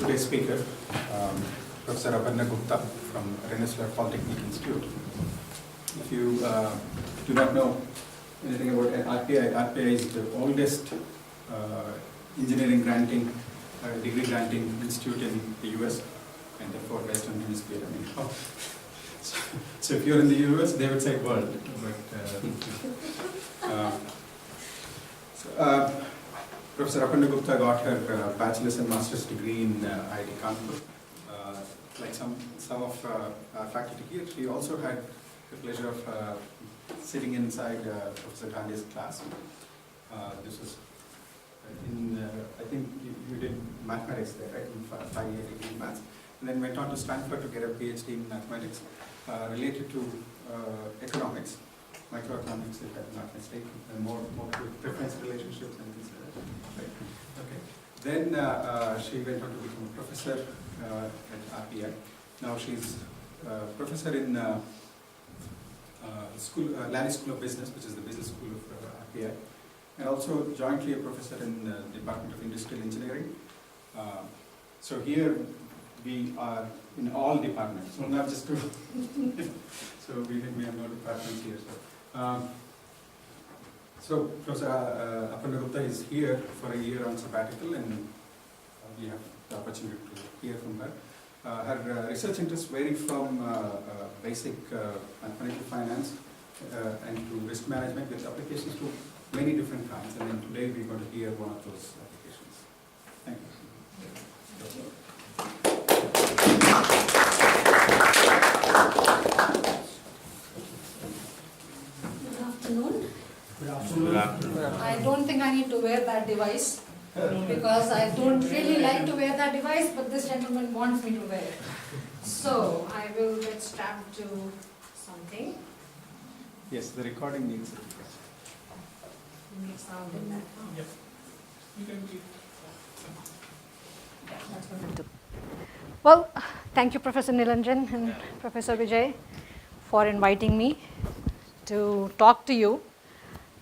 today's speaker, Professor Aparna Gupta from Rensselaer Polytechnic Institute. If you do not know anything about RPI is the oldest engineering granting, degree granting institute in the US and therefore Western Hemisphere. I mean, so if you're in the US, they would say world. But, Professor Aparna Gupta got her bachelor's and master's degree in IIT Kanpur. Like some of our faculty here, she also had the pleasure of sitting inside Professor Gandhi's class. This was in, I think you did mathematics there, right? In 5-year degree in maths. And then went on to Stanford to get a PhD in mathematics related to economics, microeconomics, if I'm not mistaken, and more to preference relationships and things like that. Right. Okay. Then she went on to become a professor at RPI. Now she's professor in Lanny School of Business, which is the business school of RPI, and also jointly a professor in the Department of Industrial Engineering. So here we are in all departments, so not just two. So we have no departments here. So Professor Aparna Gupta is here for a year on sabbatical, and we have the opportunity to hear from her. Her research interests vary from basic financial finance and to risk management with applications to many different kinds. And then today we're going to hear one of those applications. Thank you. Good afternoon. I don't think I need to wear that device because I don't really like to wear that device, but this gentleman wants me to wear it. So I will get strapped to something. Yes, the recording needs it. Make sound in that. Yep. You can keep. That's what I'll do. Well, thank you, Professor Nilanjan and Professor Vijay, for inviting me to talk to you.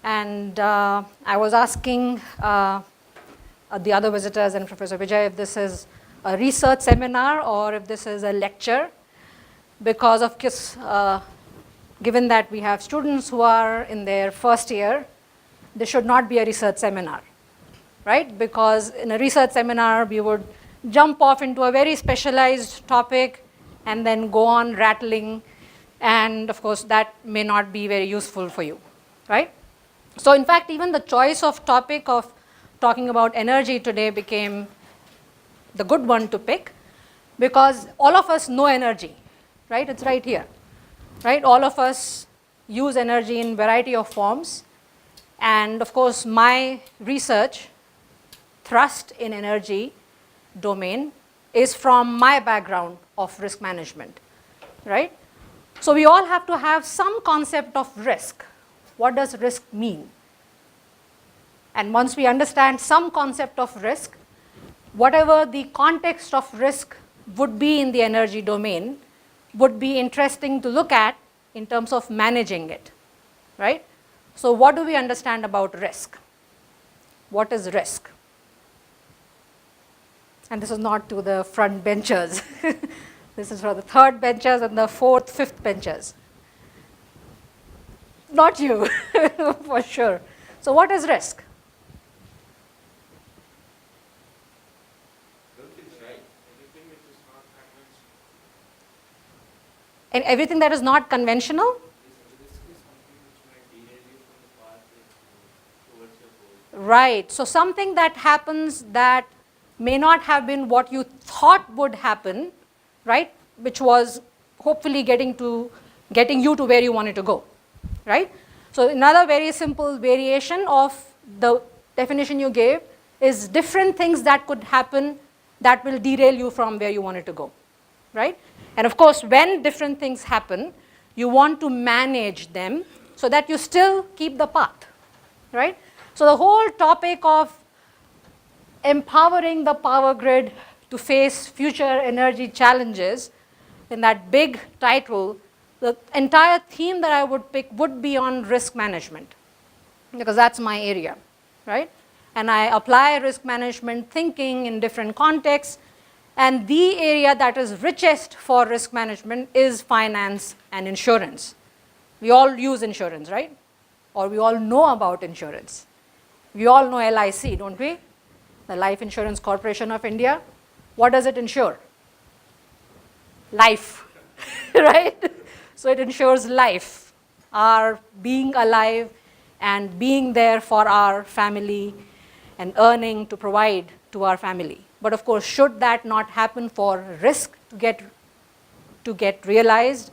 And I was asking the other visitors and Professor Vijay if this is a research seminar or if this is a lecture, because of given that we have students who are in their first year, this should not be a research seminar, right? Because in a research seminar, we would jump off into a very specialized topic and then go on rattling, and of course that may not be very useful for you, right? So in fact, even the choice of topic of talking about energy today became the good one to pick, because all of us know energy, right? It's right here, right? All of us use energy in variety of forms. And of course, my research thrust in energy domain is from my background of risk management, right? So we all have to have some concept of risk. What does risk mean? And once we understand some concept of risk, whatever the context of risk would be in the energy domain would be interesting to look at in terms of managing it, right? So what do we understand about risk? What is risk? And this is not to the front benchers. This is for the third benchers and the fourth, fifth benchers. Not you, for sure. So what is risk? And everything that is not conventional? Right. So something that happens that may not have been what you thought would happen, right? Which was hopefully getting you to where you wanted to go, right? So another very simple variation of the definition you gave is different things that could happen that will derail you from where you wanted to go, right? And of course, when different things happen, you want to manage them so that you still keep the path, right? So the whole topic of empowering the power grid to face future energy challenges, in that big title, the entire theme that I would pick would be on risk management, because that's my area, right? And I apply risk management thinking in different contexts, And the area that is richest for risk management is finance and insurance. We all use insurance, right? Or we all know about insurance. We all know LIC, don't we? The Life Insurance Corporation of India. What does it insure? Life, right? So it ensures life, our being alive and being there for our family and earning to provide to our family. But of course, should that not happen for risk to get realized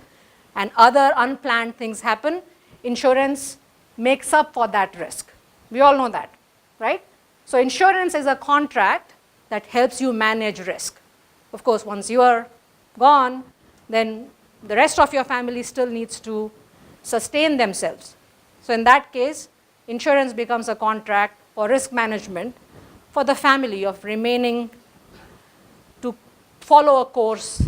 and other unplanned things happen, insurance makes up for that risk. We all know that, right? So insurance is a contract that helps you manage risk. Of course, once you are gone, then the rest of your family still needs to sustain themselves. So in that case, insurance becomes a contract for risk management for the family of remaining to follow a course,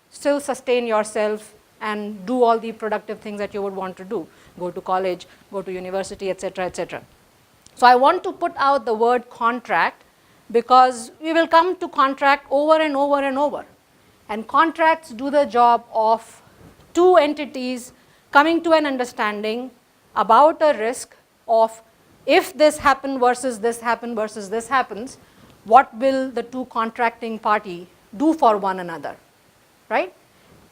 still sustain yourself, and do all the productive things that you would want to do. Go to college, go to university, etc., etc. So I want to put out the word contract because we will come to contract over and over and over. And contracts do the job of two entities coming to an understanding about a risk of if this happens versus this happens versus this happens, what will the two contracting party do for one another, right?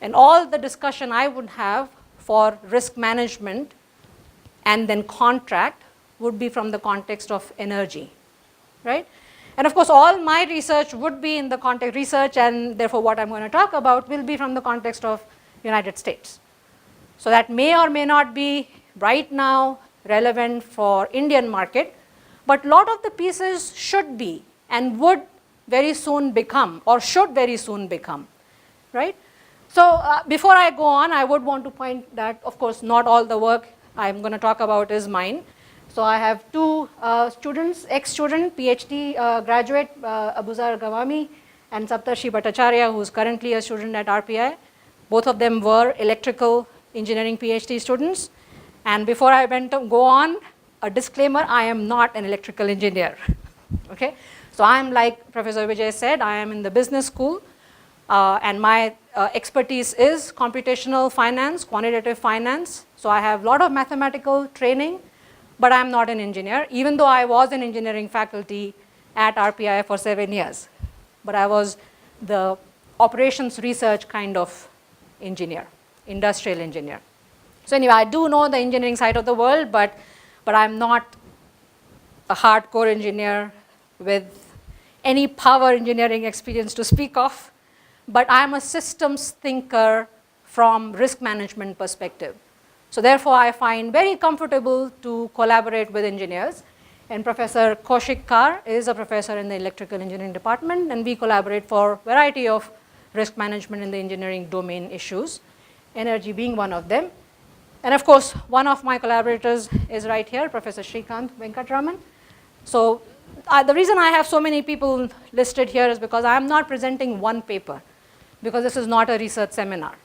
And all the discussion I would have for risk management and then contract would be from the context of energy, right? And of course, all my research would be in the context research, and therefore what I'm going to talk about will be from the context of United States. So that may or may not be right now relevant for Indian market, but a lot of the pieces should be and would very soon become or should very soon become, right? So before I go on, I would want to point that, of course, not all the work I'm going to talk about is mine. So I have two students, ex-student, PhD graduate, Abuzar Gawami and Saptarshi Bhattacharya, who is currently a student at RPI. Both of them were electrical engineering PhD students. And before I go on, a disclaimer, I am not an electrical engineer. Okay? So I'm like Professor Vijay said, I am in the business school, and my expertise is computational finance, quantitative finance. So I have a lot of mathematical training, but I'm not an engineer, even though I was an engineering faculty at RPI for 7 years. But I was the operations research kind of engineer, industrial engineer. So anyway, I do know the engineering side of the world, but I'm not a hardcore engineer with any power engineering experience to speak of, but I'm a systems thinker from risk management perspective. So therefore, I find very comfortable to collaborate with engineers. And Professor Kaushik Kar is a professor in the electrical engineering department, and we collaborate for a variety of risk management in the engineering domain issues, energy being one of them. And of course, one of my collaborators is right here, Professor Srikanth Venkatraman. So the reason I have so many people listed here is because I'm not presenting one paper, because this is not a research seminar.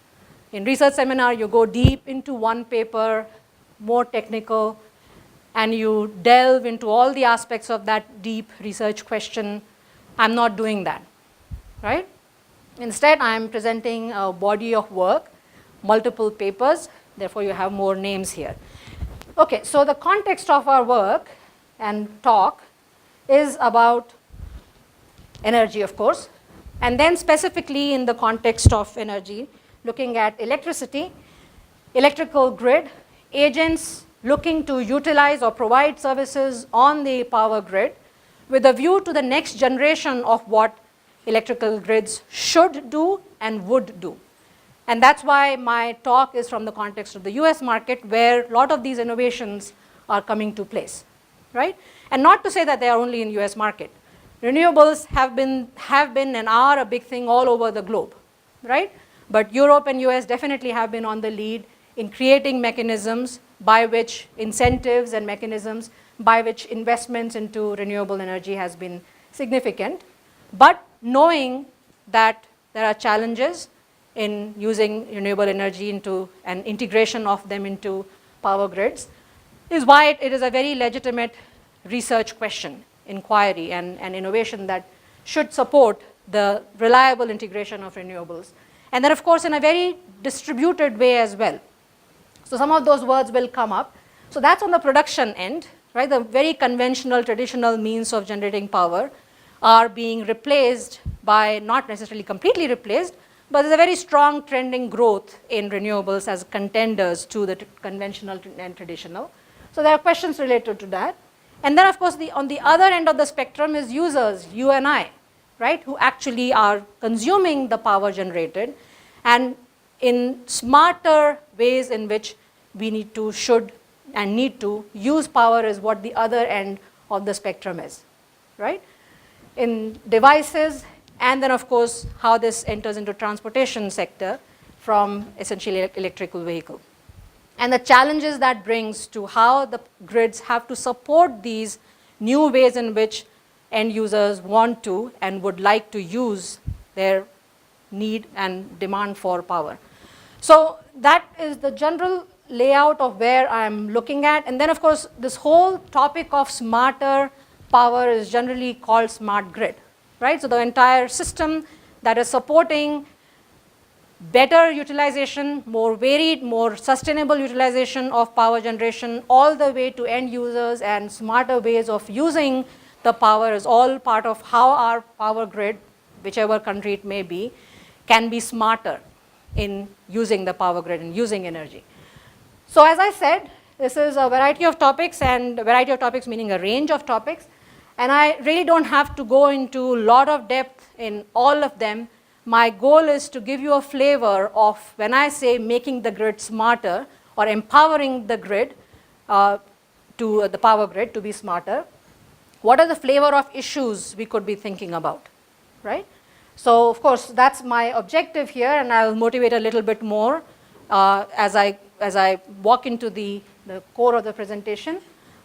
In research seminar, you go deep into one paper, more technical, and you delve into all the aspects of that deep research question. I'm not doing that, right? Instead, I'm presenting a body of work, multiple papers, therefore you have more names here. Okay, so the context of our work and talk is about energy, of course, and then specifically in the context of energy, looking at electricity, electrical grid, agents looking to utilize or provide services on the power grid with a view to the next generation of what electrical grids should do and would do. And that's why my talk is from the context of the US market, where a lot of these innovations are coming to place, right? And not to say that they are only in US market. Renewables have been and are a big thing all over the globe, right? But Europe and US definitely have been on the lead in creating mechanisms by which incentives and mechanisms by which investments into renewable energy has been significant. But knowing that there are challenges in using renewable energy into an integration of them into power grids is why it is a very legitimate research question, inquiry, and innovation that should support the reliable integration of renewables. And then, of course, in a very distributed way as well. So some of those words will come up. So that's on the production end, right? The very conventional, traditional means of generating power are being replaced by, not necessarily completely replaced, but there's a very strong trending growth in renewables as contenders to the conventional and traditional. So there are questions related to that. And then, of course, on the other end of the spectrum is users, you and I, right, who actually are consuming the power generated, and in smarter ways in which we need to, should, and need to use power is what the other end of the spectrum is, right? In devices, and then, of course, how this enters into transportation sector from essentially electrical vehicle. And the challenges that brings to how the grids have to support these new ways in which end users want to and would like to use their need and demand for power. So that is the general layout of where I'm looking at. And then, of course, this whole topic of smarter power is generally called smart grid, right? So the entire system that is supporting better utilization, more varied, more sustainable utilization of power generation, all the way to end users and smarter ways of using the power is all part of how our power grid, whichever country it may be, can be smarter in using the power grid and using energy. So as I said, this is a variety of topics, and a variety of topics meaning a range of topics. And I really don't have to go into a lot of depth in all of them. My goal is to give you a flavor of when I say making the grid smarter or empowering the grid, to the power grid to be smarter, what are the flavor of issues we could be thinking about, right? So of course that's my objective here, and I'll motivate a little bit more as I walk into the core of the presentation,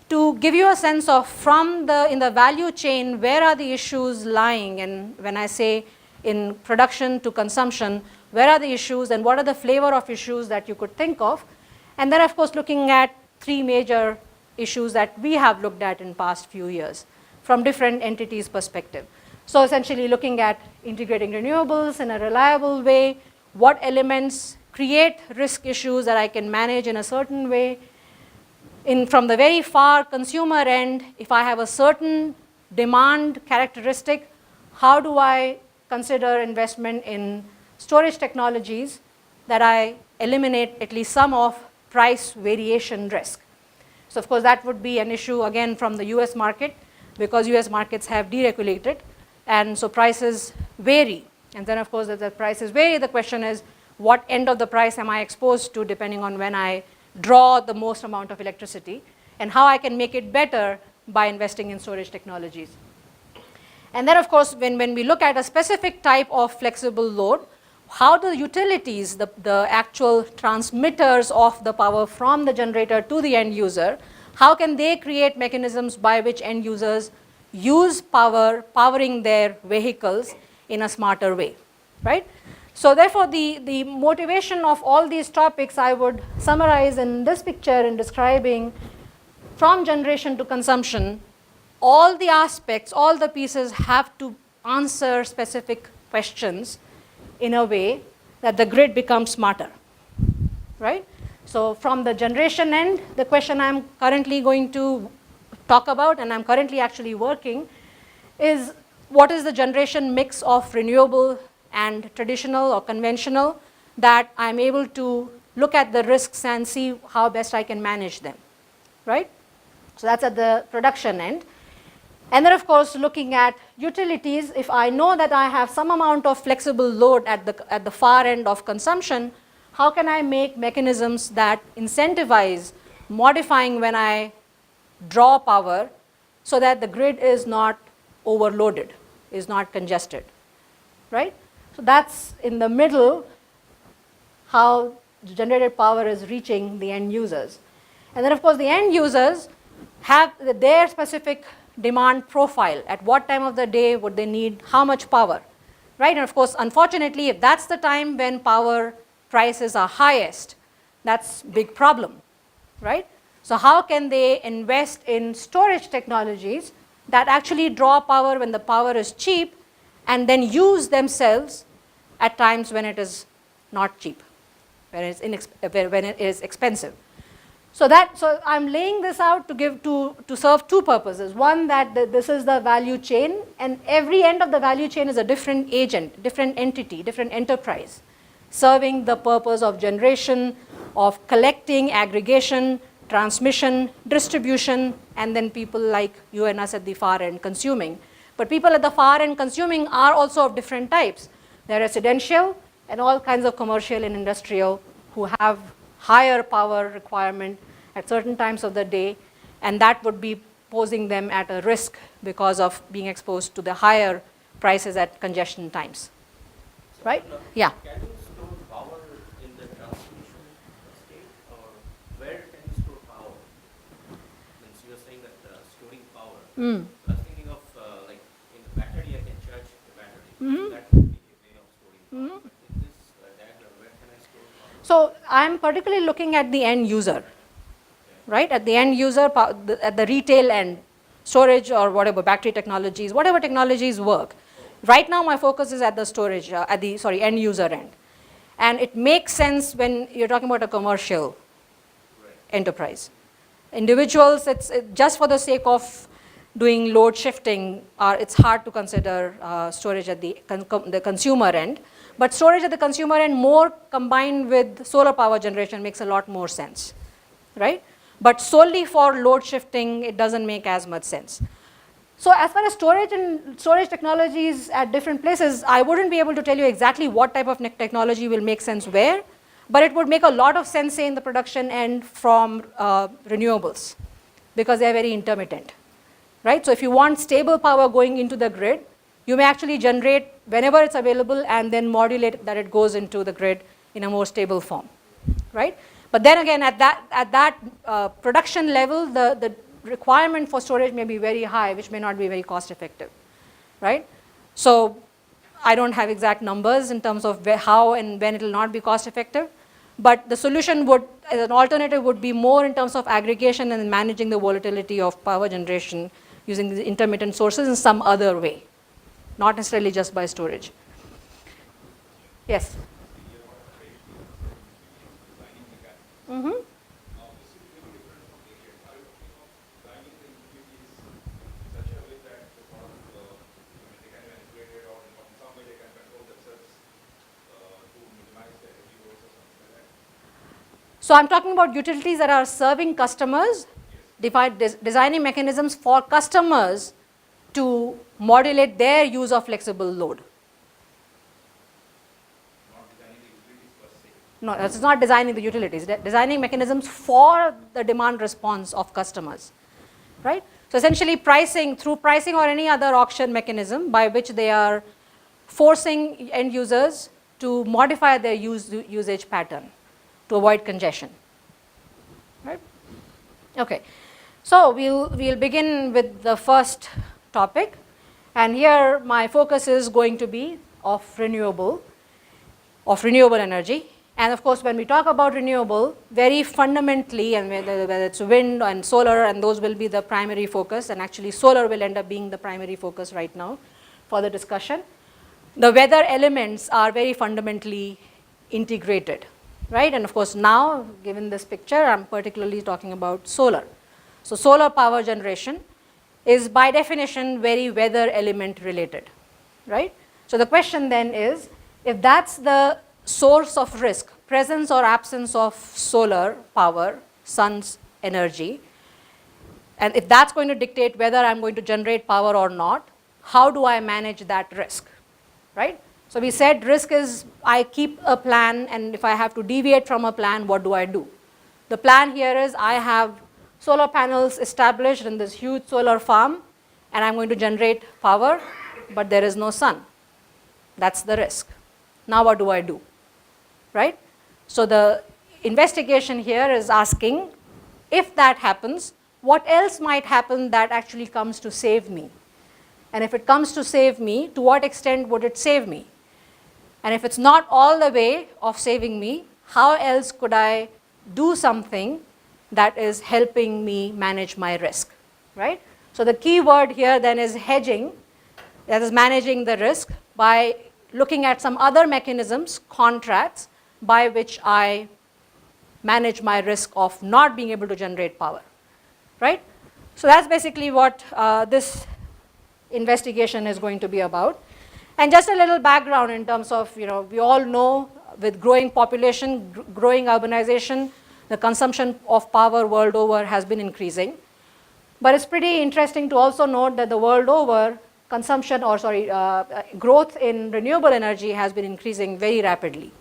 to give you a sense of in the value chain, where are the issues lying, and when I say in production to consumption, where are the issues and what are the flavor of issues that you could think of. And then, of course, looking at three major issues that we have looked at in past few years from different entities' perspective. So essentially looking at integrating renewables in a reliable way, what elements create risk issues that I can manage in a certain way. From the very far consumer end, if I have a certain demand characteristic, how do I consider investment in storage technologies that I eliminate at least some of price variation risk. So of course that would be an issue again from the US market, because US markets have deregulated, and so prices vary. And then of course if the prices vary, the question is what end of the price am I exposed to depending on when I draw the most amount of electricity, and how I can make it better by investing in storage technologies. And then, of course, when we look at a specific type of flexible load, how the utilities, the actual transmitters of the power from the generator to the end user, how can they create mechanisms by which end users use powering their vehicles in a smarter way, right? So therefore, the motivation of all these topics I would summarize in this picture in describing from generation to consumption, all the aspects, all the pieces have to answer specific questions in a way that the grid becomes smarter, right? So from the generation end, the question I'm currently going to talk about, and I'm currently actually working, is what is the generation mix of renewable and traditional or conventional that I'm able to look at the risks and see how best I can manage them, right? So that's at the production end. And then, of course, looking at utilities, if I know that I have some amount of flexible load at the far end of consumption, how can I make mechanisms that incentivize modifying when I draw power so that the grid is not overloaded, is not congested, right? So that's in the middle how the generated power is reaching the end users. And then, of course, the end users have their specific demand profile. At what time of the day would they need how much power, right? And of course, unfortunately, if that's the time when power prices are highest, that's a big problem, right? So how can they invest in storage technologies that actually draw power when the power is cheap and then use themselves at times when it is not cheap, when it is expensive. So I'm laying this out to serve two purposes. One, that this is the value chain, and every end of the value chain is a different agent, different entity, different enterprise, serving the purpose of generation, of collecting, aggregation, transmission, distribution, and then people like you and us at the far end consuming. But people at the far end consuming are also of different types. They're residential and all kinds of commercial and industrial who have higher power requirement at certain times of the day, and that would be posing them at a risk because of being exposed to the higher prices at congestion times. So, right? Yeah. Can you store power in the transmission state, or where can you store power? Means you are saying that storing power. Mm. I was thinking of like in the battery, I can charge the battery. Mm-hmm. So that would be a way of storing power. Mm-hmm. But in this diagram, where can I store power? So I'm particularly looking at the end user, right? At the end user, at the retail end, storage or whatever, battery technologies, whatever technologies work. Right now my focus is at the storage, end user end. And it makes sense when you're talking about a commercial enterprise. Individuals, it's just for the sake of doing load shifting, it's hard to consider storage at the consumer end. But storage at the consumer end, more combined with solar power generation, makes a lot more sense, right? But solely for load shifting, it doesn't make as much sense. So as far as storage and storage technologies at different places, I wouldn't be able to tell you exactly what type of technology will make sense where, but it would make a lot of sense, say, in the production end from renewables, because they are very intermittent, right? So if you want stable power going into the grid, you may actually generate whenever it's available and then modulate that it goes into the grid in a more stable form, right? But then again, at that production level, the requirement for storage may be very high, which may not be very cost effective, right? So I don't have exact numbers in terms of how and when it will not be cost effective, but the solution would, as an alternative, would be more in terms of aggregation and managing the volatility of power generation using the intermittent sources in some other way, not necessarily just by storage. Yes? Mm-hmm. So I'm talking about utilities that are serving customers, designing mechanisms for customers to modulate their use of flexible load. No, it's not designing the utilities, designing mechanisms for the demand response of customers, right? So essentially through pricing or any other auction mechanism by which they are forcing end users to modify their usage pattern to avoid congestion, right? Okay, so we'll begin with the first topic, and here my focus is going to be of renewable energy. And of course, when we talk about renewable, very fundamentally, and whether it's wind and solar, and those will be the primary focus, and actually solar will end up being the primary focus right now for the discussion. The weather elements are very fundamentally integrated, right? And of course, now, given this picture, I'm particularly talking about solar. So solar power generation is by definition very weather element related, right? So the question then is, if that's the source of risk, presence or absence of solar power, sun's energy, and if that's going to dictate whether I'm going to generate power or not, how do I manage that risk, right? So we said risk is I keep a plan, and if I have to deviate from a plan, what do I do? The plan here is I have solar panels established in this huge solar farm, and I'm going to generate power, but there is no sun. That's the risk. Now what do I do? Right? So the investigation here is asking, if that happens, what else might happen that actually comes to save me? And if it comes to save me, to what extent would it save me? And if it's not all the way of saving me, how else could I do something that is helping me manage my risk, right? So the key word here then is hedging, that is managing the risk by looking at some other mechanisms, contracts, by which I manage my risk of not being able to generate power, right? So that's basically what this investigation is going to be about. And just a little background in terms of, we all know with growing population, growing urbanization, the consumption of power world over has been increasing. But it's pretty interesting to also note that the world over growth in renewable energy has been increasing very rapidly.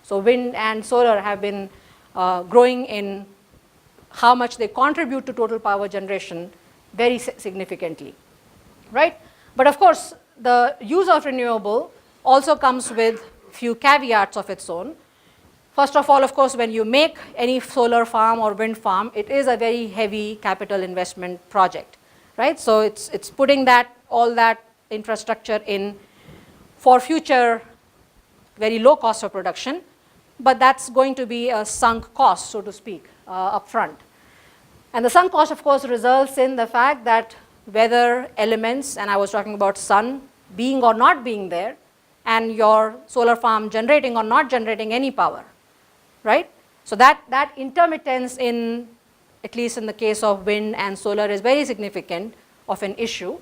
So wind and solar have been growing in how much they contribute to total power generation very significantly, right? But of course, the use of renewable also comes with few caveats of its own. First of all, of course, when you make any solar farm or wind farm, it is a very heavy capital investment project, right? So it's putting all that infrastructure in for future very low cost of production, but that's going to be a sunk cost, so to speak, upfront. And the sunk cost, of course, results in the fact that weather elements, and I was talking about sun being or not being there, and your solar farm generating or not generating any power, right? So that intermittence in, at least in the case of wind and solar, is very significant of an issue.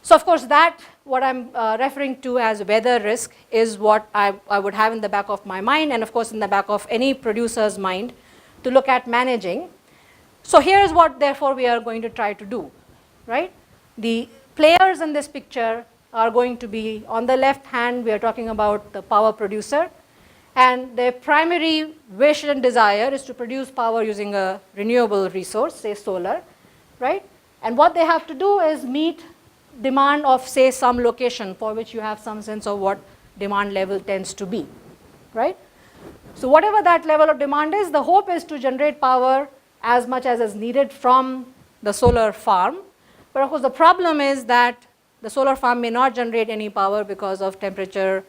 So of course that, what I'm referring to as weather risk, is what I would have in the back of my mind, and of course in the back of any producer's mind, to look at managing. So here's what therefore we are going to try to do, right? The players in this picture are going to be, on the left hand we are talking about the power producer, and their primary wish and desire is to produce power using a renewable resource, say solar, right? And what they have to do is meet demand of, say, some location for which you have some sense of what demand level tends to be, right? So whatever that level of demand is, the hope is to generate power as much as is needed from the solar farm. But of course the problem is that the solar farm may not generate any power because of temperature,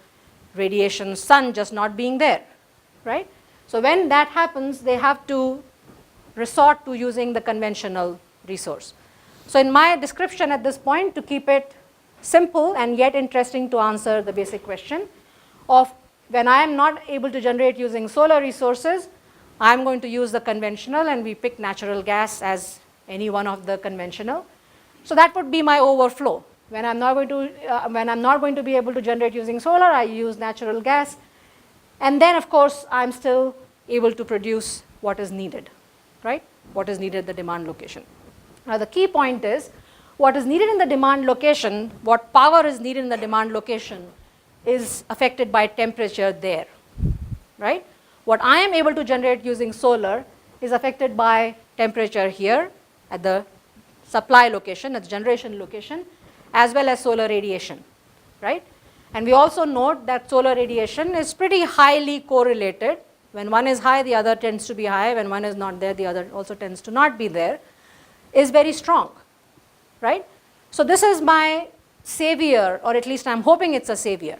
radiation, sun just not being there, right? So when that happens, they have to resort to using the conventional resource. So in my description at this point, to keep it simple and yet interesting to answer the basic question of, when I am not able to generate using solar resources, I'm going to use the conventional, and we pick natural gas as any one of the conventional. So that would be my overflow. When I'm not going to be able to generate using solar, I use natural gas, and then of course I'm still able to produce what is needed, right? What is needed at the demand location. Now the key point is, what is needed in the demand location, what power is needed in the demand location, is affected by temperature there, right? What I am able to generate using solar is affected by temperature here at the supply location, at the generation location, as well as solar radiation, right? And we also note that solar radiation is pretty highly correlated. When one is high, the other tends to be high. When one is not there, the other also tends to not be there, is very strong, right? So this is my savior, or at least I'm hoping it's a savior,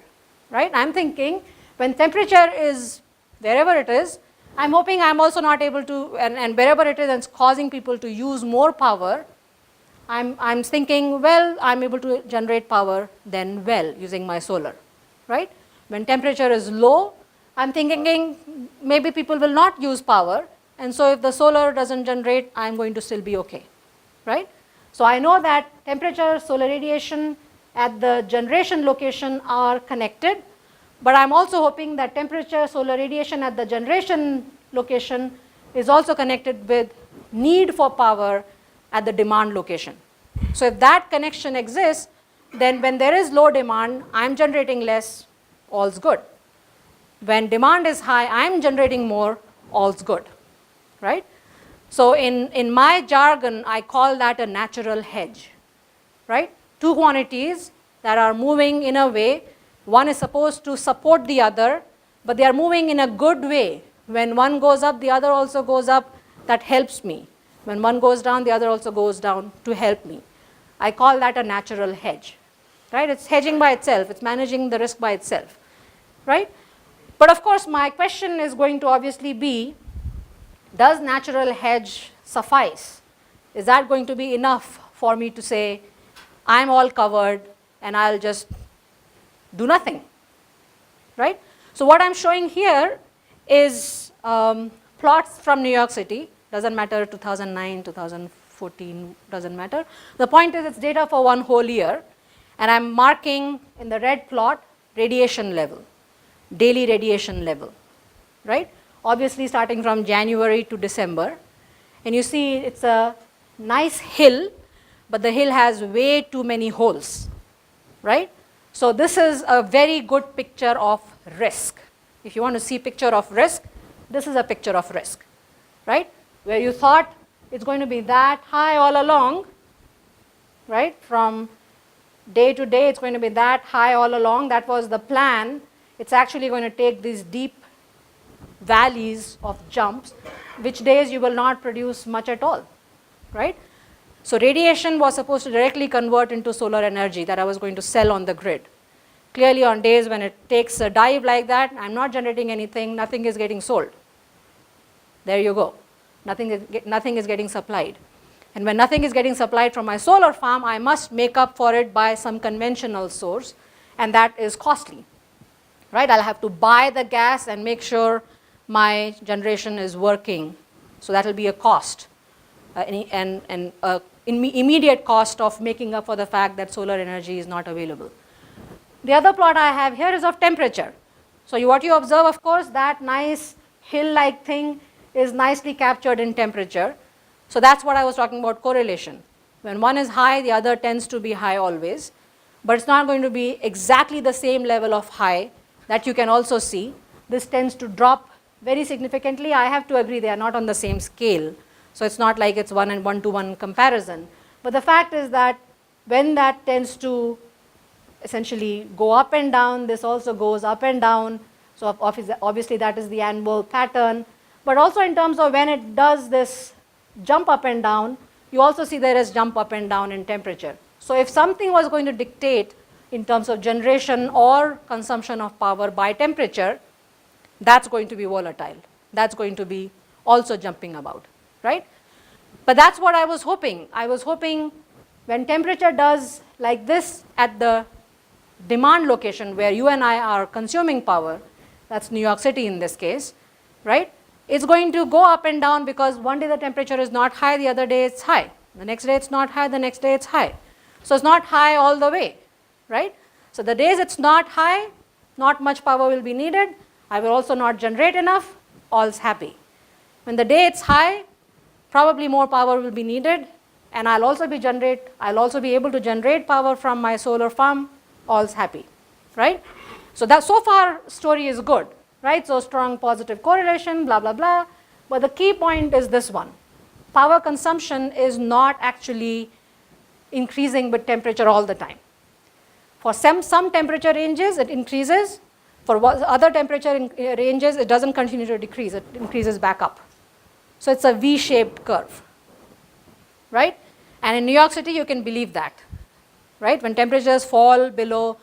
right? I'm thinking when temperature is wherever it is, I'm hoping I'm also not able to, and wherever it is and it's causing people to use more power, I'm thinking, well, I'm able to generate power then well using my solar, right? When temperature is low, I'm thinking maybe people will not use power, and so if the solar doesn't generate, I'm going to still be okay, right? So I know that temperature, solar radiation at the generation location are connected, but I'm also hoping that temperature, solar radiation at the generation location is also connected with need for power at the demand location. So if that connection exists, then when there is low demand, I'm generating less, all's good. When demand is high, I'm generating more, all's good, right? So in my jargon, I call that a natural hedge, right? Two quantities that are moving in a way, one is supposed to support the other, but they are moving in a good way. When one goes up, the other also goes up, that helps me. When one goes down, the other also goes down to help me. I call that a natural hedge, right? It's hedging by itself, it's managing the risk by itself, right? But of course, my question is going to obviously be, does natural hedge suffice? Is that going to be enough for me to say, I'm all covered and I'll just do nothing, right? So what I'm showing here is plots from New York City. Doesn't matter 2009, 2014, doesn't matter. The point is it's data for one whole year, and I'm marking in the red plot radiation level, daily radiation level, right? Obviously starting from January to December. And you see it's a nice hill, but the hill has way too many holes, right? So this is a very good picture of risk. If you want to see picture of risk, this is a picture of risk, right? Where you thought it's going to be that high all along, right? From day to day, it's going to be that high all along. That was the plan. It's actually going to take these deep valleys of jumps, which days you will not produce much at all, right? So radiation was supposed to directly convert into solar energy that I was going to sell on the grid. Clearly on days when it takes a dive like that, I'm not generating anything, nothing is getting sold. There you go. Nothing is getting supplied. And when nothing is getting supplied from my solar farm, I must make up for it by some conventional source, and that is costly, right? I'll have to buy the gas and make sure my generation is working. So that will be a cost, and immediate cost of making up for the fact that solar energy is not available. The other plot I have here is of temperature. So what you observe, of course, that nice hill-like thing is nicely captured in temperature. So that's what I was talking about, correlation. When one is high, the other tends to be high always. But it's not going to be exactly the same level of high that you can also see. This tends to drop very significantly. I have to agree they are not on the same scale. So it's not like it's one-to-one comparison. But the fact is that when that tends to essentially go up and down, this also goes up and down. So obviously that is the annual pattern. But also in terms of when it does this jump up and down, you also see there is jump up and down in temperature. So if something was going to dictate in terms of generation or consumption of power by temperature, that's going to be volatile. That's going to be also jumping about, right? But that's what I was hoping. I was hoping when temperature does like this at the demand location where you and I are consuming power, that's New York City in this case, right? It's going to go up and down because one day the temperature is not high, the other day it's high. The next day it's not high, the next day it's high. So it's not high all the way, right? So the days it's not high, not much power will be needed. I will also not generate enough, all's happy. When the day it's high, probably more power will be needed, and I'll also be able to generate power from my solar farm, all's happy, right? So that so far story is good, right? So strong positive correlation, blah, blah, blah. But the key point is this one. Power consumption is not actually increasing with temperature all the time. For some temperature ranges, it increases. For other temperature ranges, it doesn't continue to decrease. It increases back up. So it's a V-shaped curve, right? And in New York City, you can believe that, right? When temperatures fall below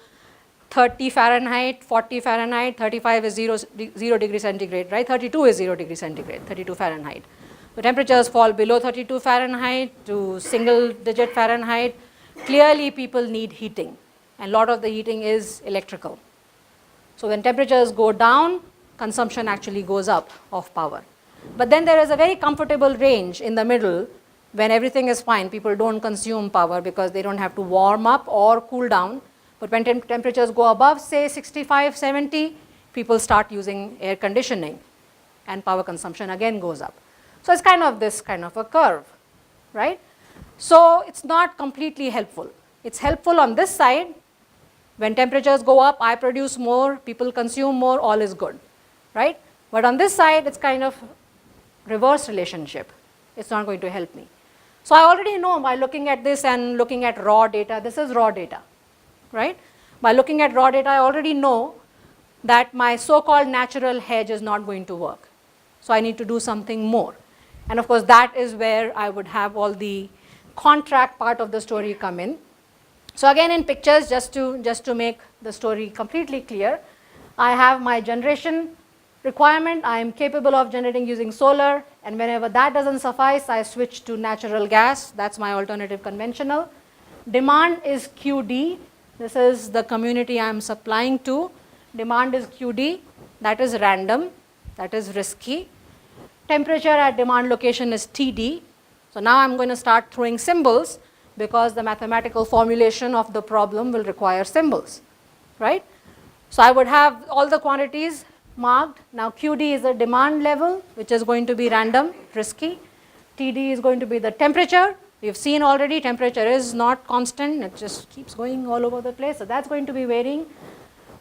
30 Fahrenheit, 40 Fahrenheit, 35 is 0 degree centigrade, right? 32 is 0 degree centigrade, 32 Fahrenheit. The temperatures fall below 32 Fahrenheit to single digit Fahrenheit. Clearly, people need heating, and a lot of the heating is electrical. So when temperatures go down, consumption actually goes up of power. But then there is a very comfortable range in the middle when everything is fine. People don't consume power because they don't have to warm up or cool down. But when temperatures go above, say 65, 70, people start using air conditioning, and power consumption again goes up. So it's kind of this kind of a curve, right? So it's not completely helpful. It's helpful on this side. When temperatures go up, I produce more, people consume more, all is good, right? But on this side, it's kind of reverse relationship. It's not going to help me. So I already know by looking at this and looking at raw data, this is raw data, right? By looking at raw data, I already know that my so-called natural hedge is not going to work. So I need to do something more. And of course, that is where I would have all the contract part of the story come in. So again, in pictures, just to make the story completely clear, I have my generation requirement. I am capable of generating using solar, and whenever that doesn't suffice, I switch to natural gas. That's my alternative conventional. Demand is QD. This is the community I am supplying to. Demand is QD, that is random, that is risky. Temperature at demand location is TD. So now I'm going to start throwing symbols because the mathematical formulation of the problem will require symbols, right? So I would have all the quantities marked. Now QD is the demand level, which is going to be random, risky. TD is going to be the temperature. We've seen already temperature is not constant, it just keeps going all over the place. So that's going to be varying.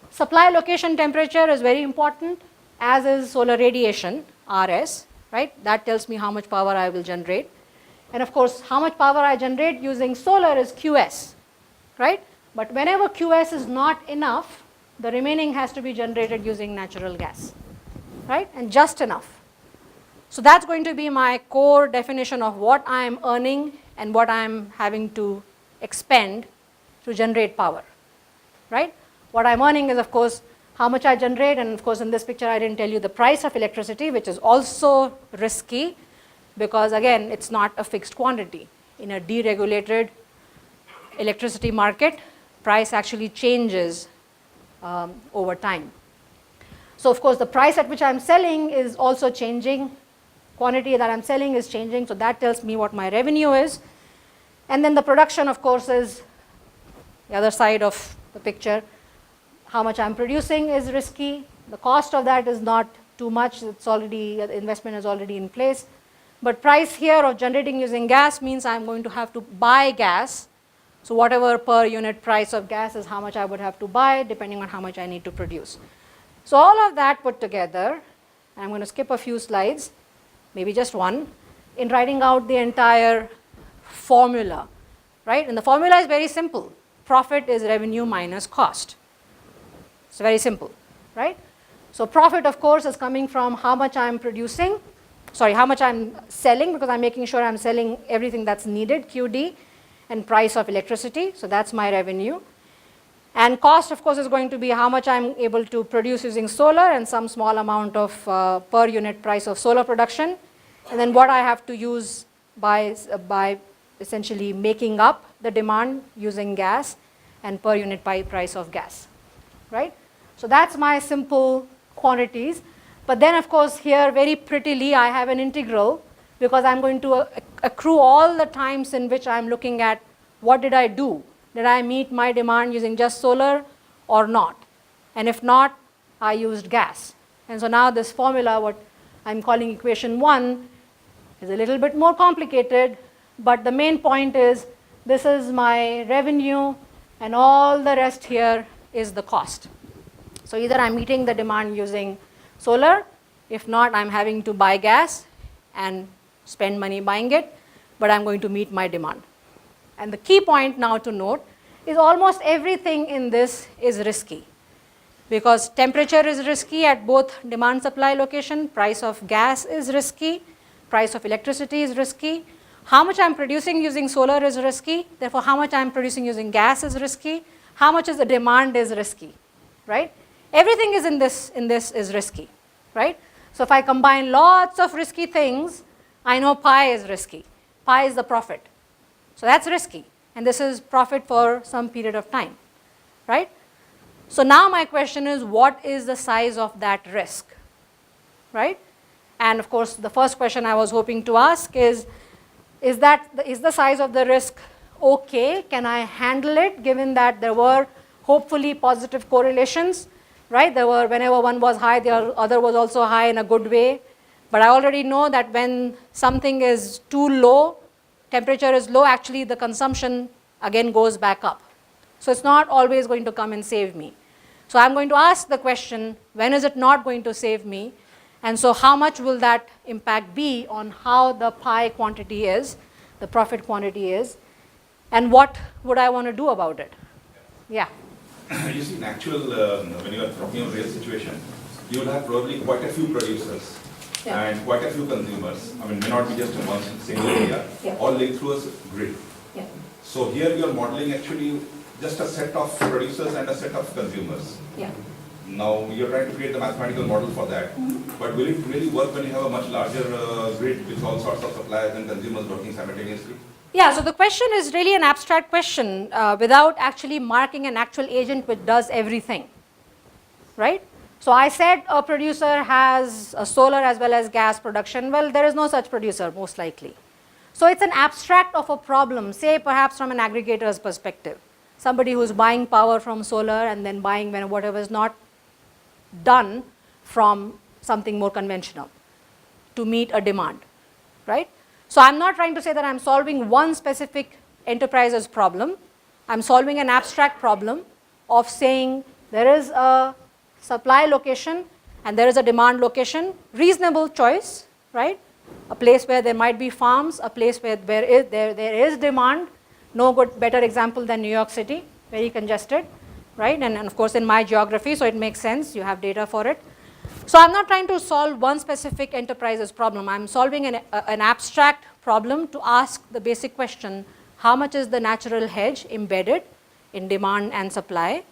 Supply location temperature is very important, as is solar radiation, RS, right? That tells me how much power I will generate. And of course, how much power I generate using solar is QS, right? But whenever QS is not enough, the remaining has to be generated using natural gas, right? And just enough. So that's going to be my core definition of what I am earning and what I am having to expend to generate power, right? What I'm earning is, of course, how much I generate, and of course in this picture I didn't tell you the price of electricity, which is also risky because again it's not a fixed quantity. In a deregulated electricity market, price actually changes over time. So of course the price at which I'm selling is also changing. Quantity that I'm selling is changing, so that tells me what my revenue is. And then the production, of course, is the other side of the picture. How much I'm producing is risky. The cost of that is not too much. It's already, the investment is already in place. But price here of generating using gas means I'm going to have to buy gas. So whatever per unit price of gas is how much I would have to buy depending on how much I need to produce. So all of that put together, I'm going to skip a few slides, maybe just one, in writing out the entire formula, right? And the formula is very simple. Profit is revenue minus cost. It's very simple, right? So profit, of course, is coming from how much I'm producing, how much I'm selling, because I'm making sure I'm selling everything that's needed, QD, and price of electricity. So that's my revenue. And cost, of course, is going to be how much I'm able to produce using solar and some small amount of per unit price of solar production. And then what I have to use by essentially making up the demand using gas and per unit price of gas, right? So that's my simple quantities. But then, of course, here very prettily I have an integral because I'm going to accrue all the times in which I'm looking at what did I do? Did I meet my demand using just solar or not? And if not, I used gas. And so now this formula, what I'm calling equation 1, is a little bit more complicated, but the main point is this is my revenue and all the rest here is the cost. So either I'm meeting the demand using solar, if not, I'm having to buy gas and spend money buying it, but I'm going to meet my demand. And the key point now to note is almost everything in this is risky because temperature is risky at both demand supply location, price of gas is risky, price of electricity is risky, how much I'm producing using solar is risky, therefore how much I'm producing using gas is risky, how much is the demand is risky, right? Everything is in this is risky, right? So if I combine lots of risky things, I know pi is risky. Pi is the profit. So that's risky, and this is profit for some period of time, right? So now my question is, what is the size of that risk, right? And of course, the first question I was hoping to ask is the size of the risk okay? Can I handle it given that there were hopefully positive correlations, right? There were, whenever one was high, the other was also high in a good way. But I already know that when something is too low, temperature is low, actually the consumption again goes back up. So it's not always going to come and save me. So I'm going to ask the question, when is it not going to save me? And so how much will that impact be on how the pi quantity is, the profit quantity is, and what would I want to do about it? Yeah. You see, in actual, when you are talking of real situation, you will have probably quite a few producers. Yeah. And quite a few consumers. I mean, may not be just in one single area, Yeah. all linked through a grid. Yeah. So here you are modeling actually just a set of producers and a set of consumers. Yeah. Now you're trying to create the mathematical model for that. But will it really work when you have a much larger grid with all sorts of suppliers and consumers working simultaneously? Yeah, so the question is really an abstract question without actually marking an actual agent which does everything, right? So I said a producer has a solar as well as gas production. Well, there is no such producer, most likely. So it's an abstract of a problem, say perhaps from an aggregator's perspective. Somebody who's buying power from solar and then buying whatever is not done from something more conventional to meet a demand, right? So I'm not trying to say that I'm solving one specific enterprise's problem. I'm solving an abstract problem of saying there is a supply location and there is a demand location, reasonable choice, right? A place where there might be farms, a place where there is demand, no better example than New York City, very congested, right? And of course in my geography, so it makes sense, you have data for it. So I'm not trying to solve one specific enterprise's problem. I'm solving an abstract problem to ask the basic question, how much is the natural hedge embedded in demand and supply?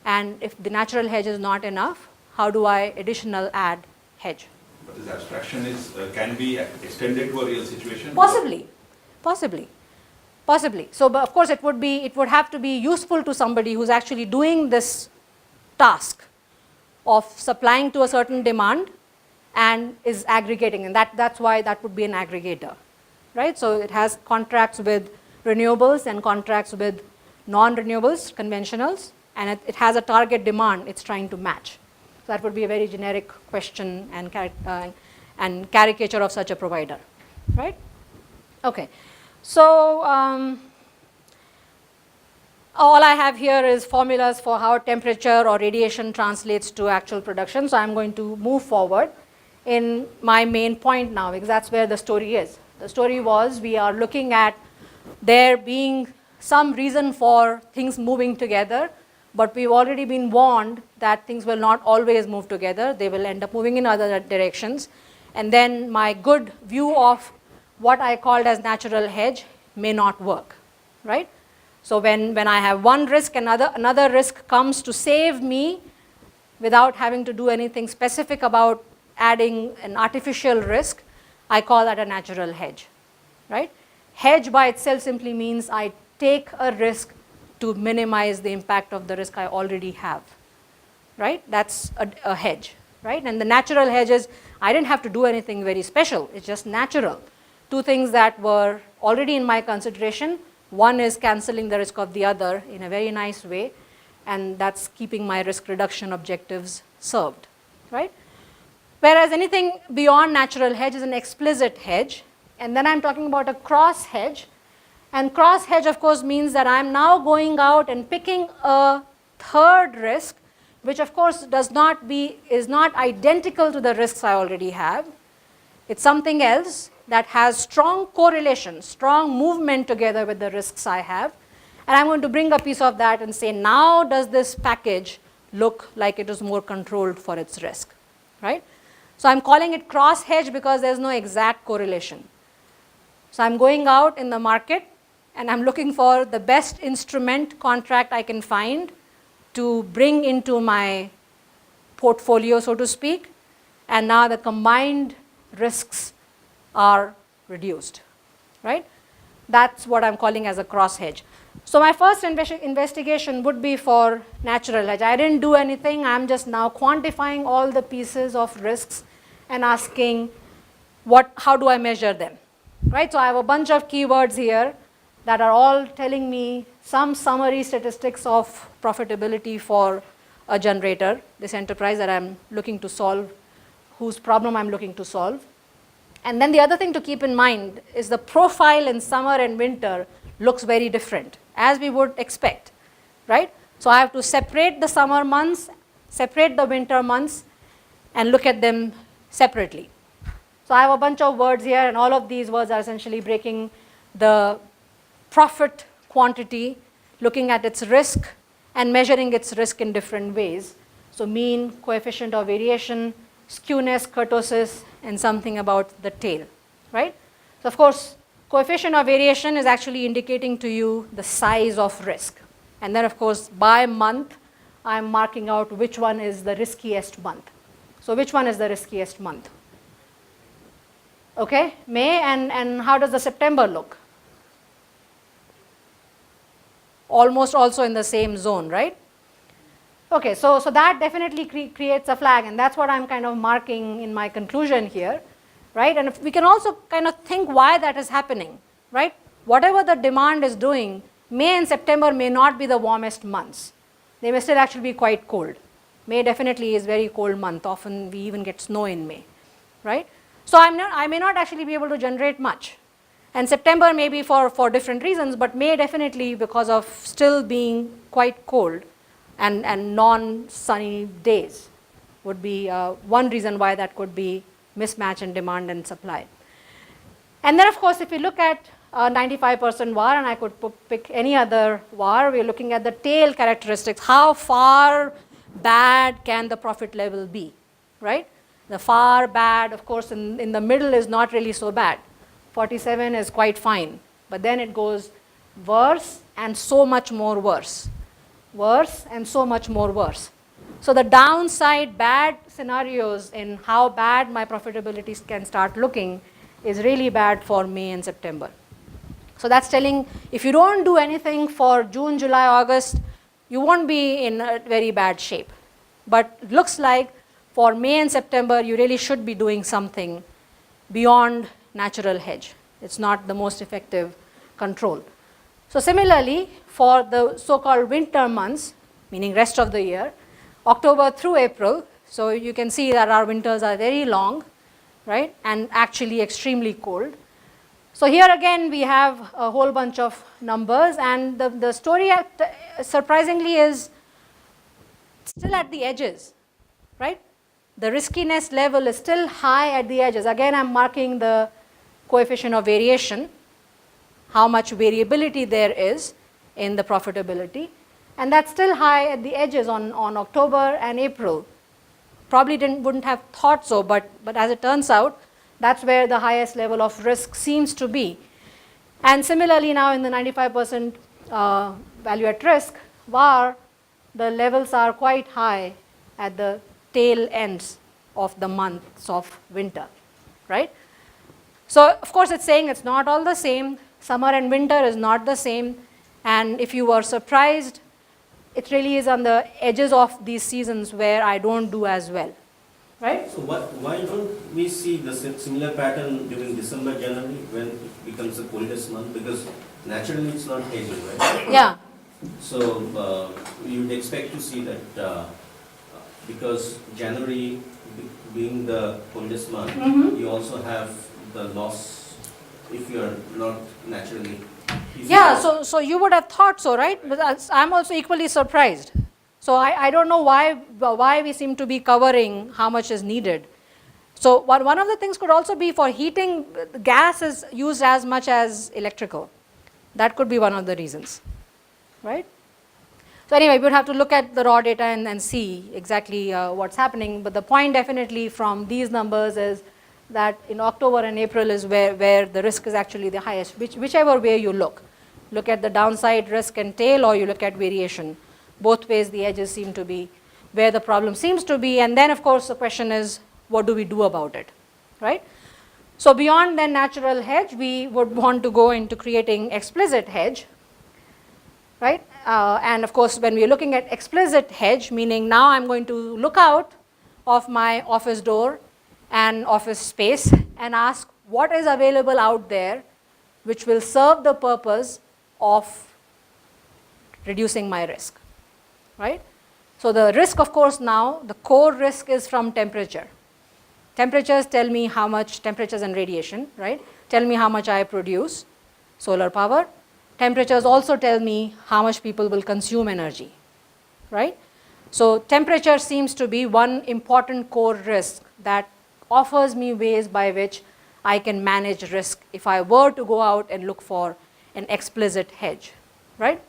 And if the natural hedge is not enough, how do I additional add hedge? But this abstraction can be extended to a real situation? Possibly. So, but of course, it would have to be useful to somebody who's actually doing this task of supplying to a certain demand and is aggregating, and that's why that would be an aggregator, right? So it has contracts with renewables and contracts with non-renewables, conventionals, and it has a target demand it's trying to match. So that would be a very generic question and caricature of such a provider, right? Okay, so all I have here is formulas for how temperature or radiation translates to actual production. So I'm going to move forward in my main point now, because that's where the story is. The story was we are looking at there being some reason for things moving together, but we've already been warned that things will not always move together. They will end up moving in other directions. And then my good view of what I called as natural hedge may not work, right? So when I have one risk, another risk comes to save me without having to do anything specific about adding an artificial risk, I call that a natural hedge, right? Hedge by itself simply means I take a risk to minimize the impact of the risk I already have, right? That's a hedge, right? And the natural hedge is I didn't have to do anything very special. It's just natural. Two things that were already in my consideration. One is canceling the risk of the other in a very nice way, and that's keeping my risk reduction objectives served, right? Whereas anything beyond natural hedge is an explicit hedge, and then I'm talking about a cross hedge. And cross hedge, of course, means that I'm now going out and picking a third risk, which of course is not identical to the risks I already have. It's something else that has strong correlation, strong movement together with the risks I have. And I'm going to bring a piece of that and say, now does this package look like it is more controlled for its risk, right? So I'm calling it cross hedge because there's no exact correlation. So I'm going out in the market and I'm looking for the best instrument contract I can find to bring into my portfolio, so to speak. And now the combined risks are reduced, right? That's what I'm calling as a cross hedge. So my first investigation would be for natural hedge. I didn't do anything. I'm just now quantifying all the pieces of risks and asking how do I measure them, right? So I have a bunch of keywords here that are all telling me some summary statistics of profitability for a generator, this enterprise that I'm looking to solve, whose problem I'm looking to solve. And then the other thing to keep in mind is the profile in summer and winter looks very different, as we would expect, right? So I have to separate the summer months, separate the winter months, and look at them separately. So I have a bunch of words here, and all of these words are essentially breaking the profit quantity, looking at its risk, and measuring its risk in different ways. So mean, coefficient of variation, skewness, kurtosis, and something about the tail, right? So of course, coefficient of variation is actually indicating to you the size of risk. And then of course, by month, I'm marking out which one is the riskiest month. So which one is the riskiest month? Okay, May, and how does the September look? almost also in the same zone, right? Okay, so that definitely creates a flag, and that's what I'm kind of marking in my conclusion here, right? And if we can also kind of think why that is happening, right? Whatever the demand is doing, May and September may not be the warmest months. They may still actually be quite cold. May definitely is very cold month. Often we even get snow in May, right? So I may not actually be able to generate much. And September may be for different reasons, but May definitely because of still being quite cold and non-sunny days would be one reason why that could be mismatch in demand and supply. And then of course if we look at 95% VAR, and I could pick any other VAR, we're looking at the tail characteristics. How far bad can the profit level be, right? The far bad, of course, in the middle is not really so bad. 47 is quite fine, but then it goes worse and so much more worse. Worse and so much more worse. So the downside bad scenarios in how bad my profitability can start looking is really bad for May and September. So that's telling if you don't do anything for June, July, August, you won't be in a very bad shape. But it looks like for May and September, you really should be doing something beyond natural hedge. It's not the most effective control. So similarly, for the so-called winter months, meaning rest of the year, October through April, so you can see that our winters are very long, right, and actually extremely cold. So here again we have a whole bunch of numbers, and the story surprisingly is still at the edges, right? The riskiness level is still high at the edges. Again, I'm marking the coefficient of variation, how much variability there is in the profitability, and that's still high at the edges on October and April. Probably wouldn't have thought so, but as it turns out, that's where the highest level of risk seems to be. And similarly now in the 95% value at risk, VAR, the levels are quite high at the tail ends of the months of winter, right? So of course it's saying it's not all the same. Summer and winter is not the same. And if you were surprised, it really is on the edges of these seasons where I don't do as well, right? So why don't we see the similar pattern during December, January when it becomes the coldest month? Because naturally it's not hedging, right? Yeah. So you'd expect to see that because January being the coldest month, you also have the loss if you are not naturally. Yeah, so you would have thought so, right? But I'm also equally surprised. So I don't know why we seem to be covering how much is needed. So one of the things could also be for heating, gas is used as much as electrical. That could be one of the reasons, right? So anyway, we would have to look at the raw data and see exactly what's happening. But the point definitely from these numbers is that in October and April is where the risk is actually the highest, whichever way you look. Look at the downside risk and tail, or you look at variation. Both ways the edges seem to be where the problem seems to be. And then of course the question is, what do we do about it, right? So beyond the natural hedge, we would want to go into creating explicit hedge, right? And of course when we're looking at explicit hedge, meaning now I'm going to look out of my office door and office space and ask what is available out there which will serve the purpose of reducing my risk, right? So the risk, of course, now, the core risk is from temperature. Temperatures tell me how much, temperatures and radiation, right? Tell me how much I produce, solar power. Temperatures also tell me how much people will consume energy, right? So temperature seems to be one important core risk that offers me ways by which I can manage risk if I were to go out and look for an explicit hedge, right?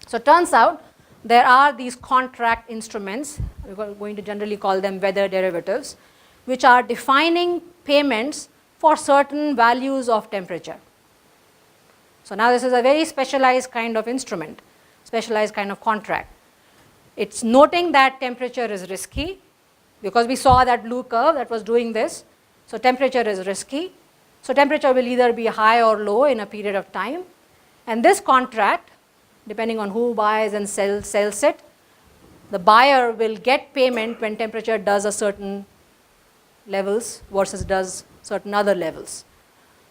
So it turns out there are these contract instruments, we're going to generally call them weather derivatives, which are defining payments for certain values of temperature. So now this is a very specialized kind of instrument, specialized kind of contract. It's noting that temperature is risky, because we saw that blue curve that was doing this. So temperature is risky. So temperature will either be high or low in a period of time. And this contract depending on who buys and sells it, the buyer will get payment when temperature does a certain levels versus does certain other levels.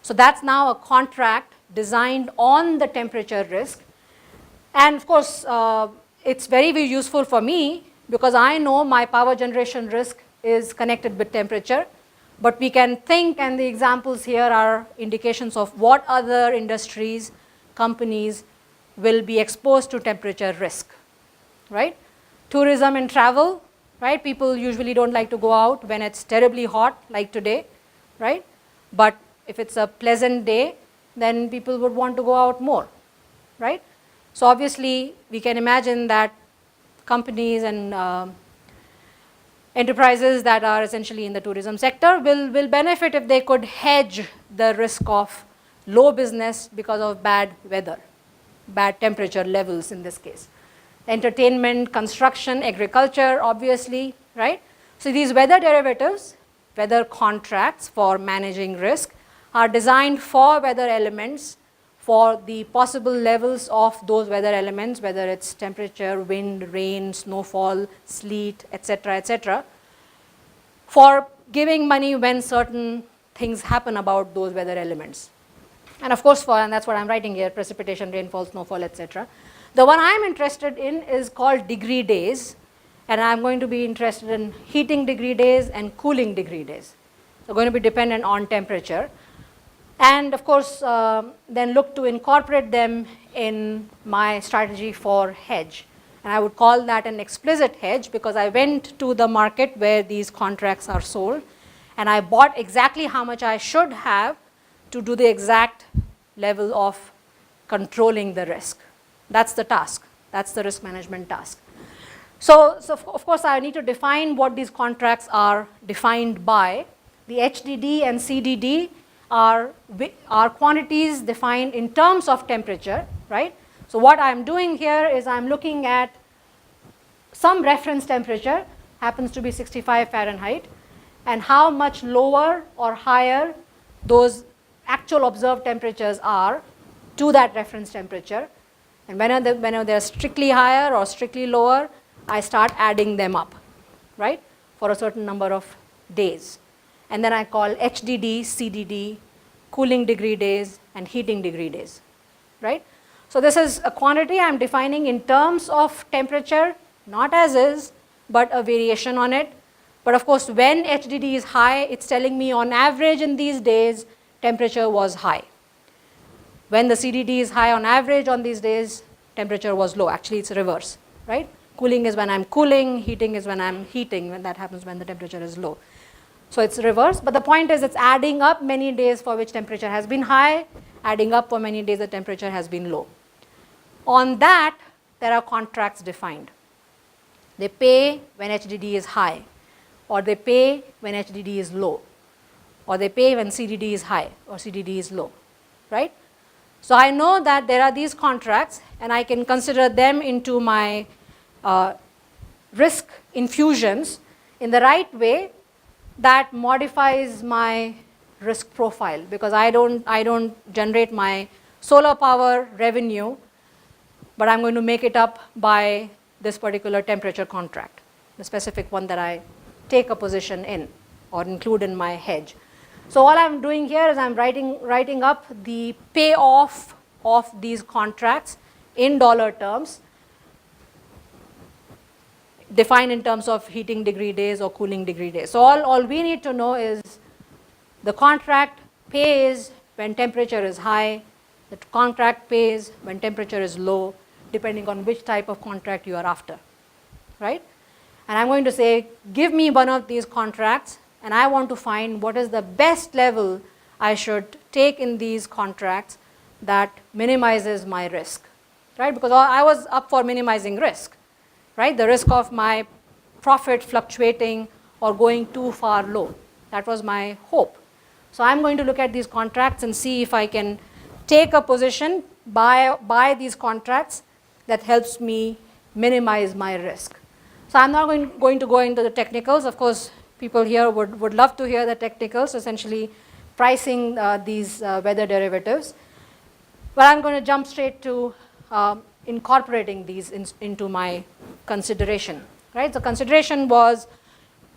So that's now a contract designed on the temperature risk. And of course, it's very, very useful for me because I know my power generation risk is connected with temperature. But we can think, and the examples here are indications of what other industries, companies will be exposed to temperature risk, right? Tourism and travel, right? People usually don't like to go out when it's terribly hot, like today, right? But if it's a pleasant day, then people would want to go out more, right? So obviously, we can imagine that companies and enterprises that are essentially in the tourism sector will benefit if they could hedge the risk of low business because of bad weather, bad temperature levels in this case. Entertainment, construction, agriculture, obviously, right? So these weather derivatives, weather contracts for managing risk are designed for weather elements, for the possible levels of those weather elements, whether it's temperature, wind, rain, snowfall, sleet, etc., for giving money when certain things happen about those weather elements. And of course, and that's what I'm writing here, precipitation, rainfall, snowfall, etc. The one I'm interested in is called degree days, and I'm going to be interested in heating degree days and cooling degree days. So going to be dependent on temperature. And of course, then look to incorporate them in my strategy for hedge. And I would call that an explicit hedge because I went to the market where these contracts are sold and I bought exactly how much I should have to do the exact level of controlling the risk. That's the task. That's the risk management task. So of course, I need to define what these contracts are defined by. The HDD and CDD are quantities defined in terms of temperature, right? So what I'm doing here is I'm looking at some reference temperature, happens to be 65 Fahrenheit, and how much lower or higher those actual observed temperatures are to that reference temperature. And whenever they're strictly higher or strictly lower, I start adding them up, right, for a certain number of days. And then I call HDD, CDD, cooling degree days, and heating degree days, right? So this is a quantity I'm defining in terms of temperature, not as is, but a variation on it. But of course, when HDD is high, it's telling me on average in these days, temperature was high. When the CDD is high on average on these days, temperature was low. Actually, it's reverse, right? Cooling is when I'm cooling, heating is when I'm heating, when that happens when the temperature is low. So it's reverse, but the point is it's adding up many days for which temperature has been high, adding up for many days the temperature has been low. On that, there are contracts defined. They pay when HDD is high, or they pay when HDD is low, or they pay when CDD is high or CDD is low, right? So I know that there are these contracts and I can consider them into my risk infusions in the right way that modifies my risk profile, because I don't generate my solar power revenue, but I'm going to make it up by this particular temperature contract, the specific one that I take a position in or include in my hedge. So all I'm doing here is I'm writing up the payoff of these contracts in dollar terms, defined in terms of heating degree days or cooling degree days. So all we need to know is the contract pays when temperature is high, the contract pays when temperature is low, depending on which type of contract you are after, right? And I'm going to say, give me one of these contracts, and I want to find what is the best level I should take in these contracts that minimizes my risk, right? Because I was up for minimizing risk, right? The risk of my profit fluctuating or going too far low. That was my hope. So I'm going to look at these contracts and see if I can take a position, buy these contracts that helps me minimize my risk. So I'm not going to go into the technicals. Of course, people here would love to hear the technicals, essentially pricing these weather derivatives. But I'm going to jump straight to incorporating these into my consideration, right? The consideration was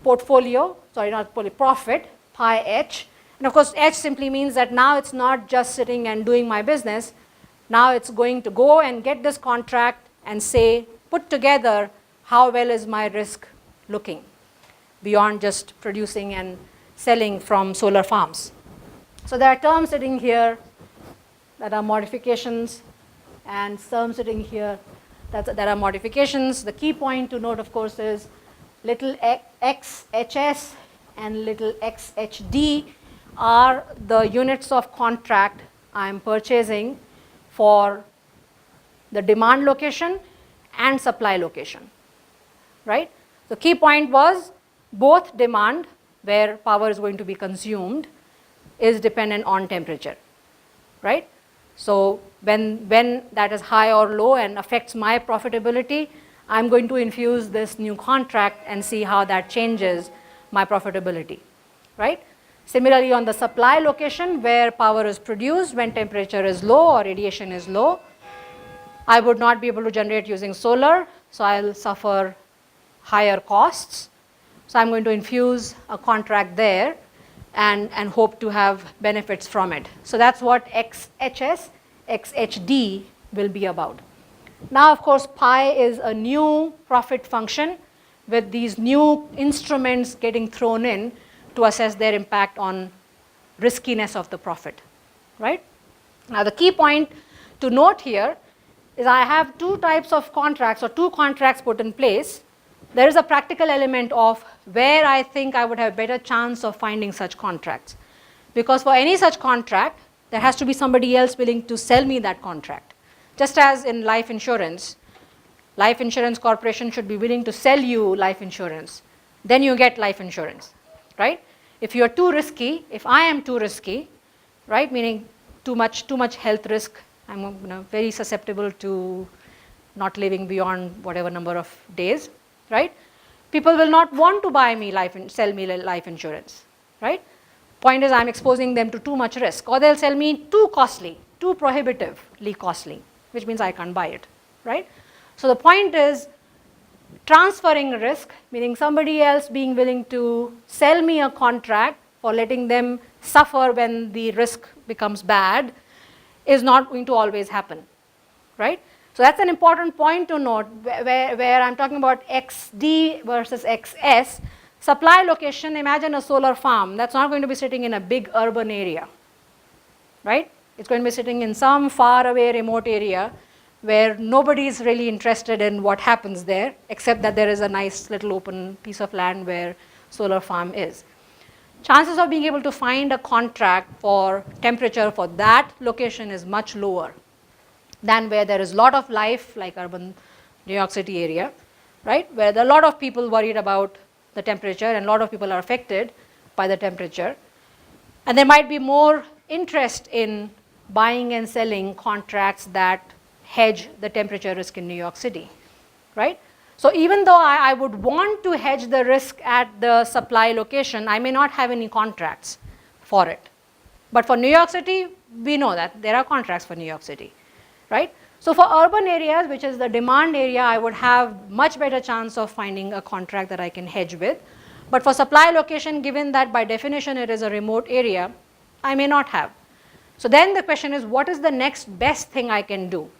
portfolio, sorry, not portfolio, profit, pi h. And of course, h simply means that now it's not just sitting and doing my business. Now it's going to go and get this contract and say, put together, how well is my risk looking beyond just producing and selling from solar farms. So there are terms sitting here that are modifications and terms sitting here that are modifications. The key point to note, of course, is little xhs and little xhd are the units of contract I'm purchasing for the demand location and supply location, right? The key point was both demand, where power is going to be consumed, is dependent on temperature, right? So when that is high or low and affects my profitability, I'm going to infuse this new contract and see how that changes my profitability, right? Similarly, on the supply location, where power is produced when temperature is low or radiation is low, I would not be able to generate using solar, so I'll suffer higher costs. So I'm going to infuse a contract there and hope to have benefits from it. So that's what XHS, XHD will be about. Now, of course, pi is a new profit function with these new instruments getting thrown in to assess their impact on riskiness of the profit, right? Now, the key point to note here is I have two types of contracts or two contracts put in place. There is a practical element of where I think I would have a better chance of finding such contracts. Because for any such contract, there has to be somebody else willing to sell me that contract. Just as in life insurance corporation should be willing to sell you life insurance. Then you get life insurance, right? If you are too risky, if I am too risky, right, meaning too much health risk, I'm very susceptible to not living beyond whatever number of days, right? People will not want to buy me sell me life insurance, right? Point is, I'm exposing them to too much risk, or they'll sell me too costly, too prohibitively costly, which means I can't buy it, right? So the point is transferring risk, meaning somebody else being willing to sell me a contract for letting them suffer when the risk becomes bad, is not going to always happen, right? So that's an important point to note where I'm talking about XD versus XS. Supply location, imagine a solar farm that's not going to be sitting in a big urban area, right? It's going to be sitting in some far away remote area where nobody is really interested in what happens there, except that there is a nice little open piece of land where solar farm is. Chances of being able to find a contract for temperature for that location is much lower than where there is a lot of life, like urban New York City area, right? Where there are a lot of people worried about the temperature and a lot of people are affected by the temperature. And there might be more interest in buying and selling contracts that hedge the temperature risk in New York City, right? So even though I would want to hedge the risk at the supply location, I may not have any contracts for it. But for New York City, we know that there are contracts for New York City, right? So for urban areas, which is the demand area, I would have much better chance of finding a contract that I can hedge with. But for supply location, given that by definition it is a remote area, I may not have. So then the question is, what is the next best thing I can do?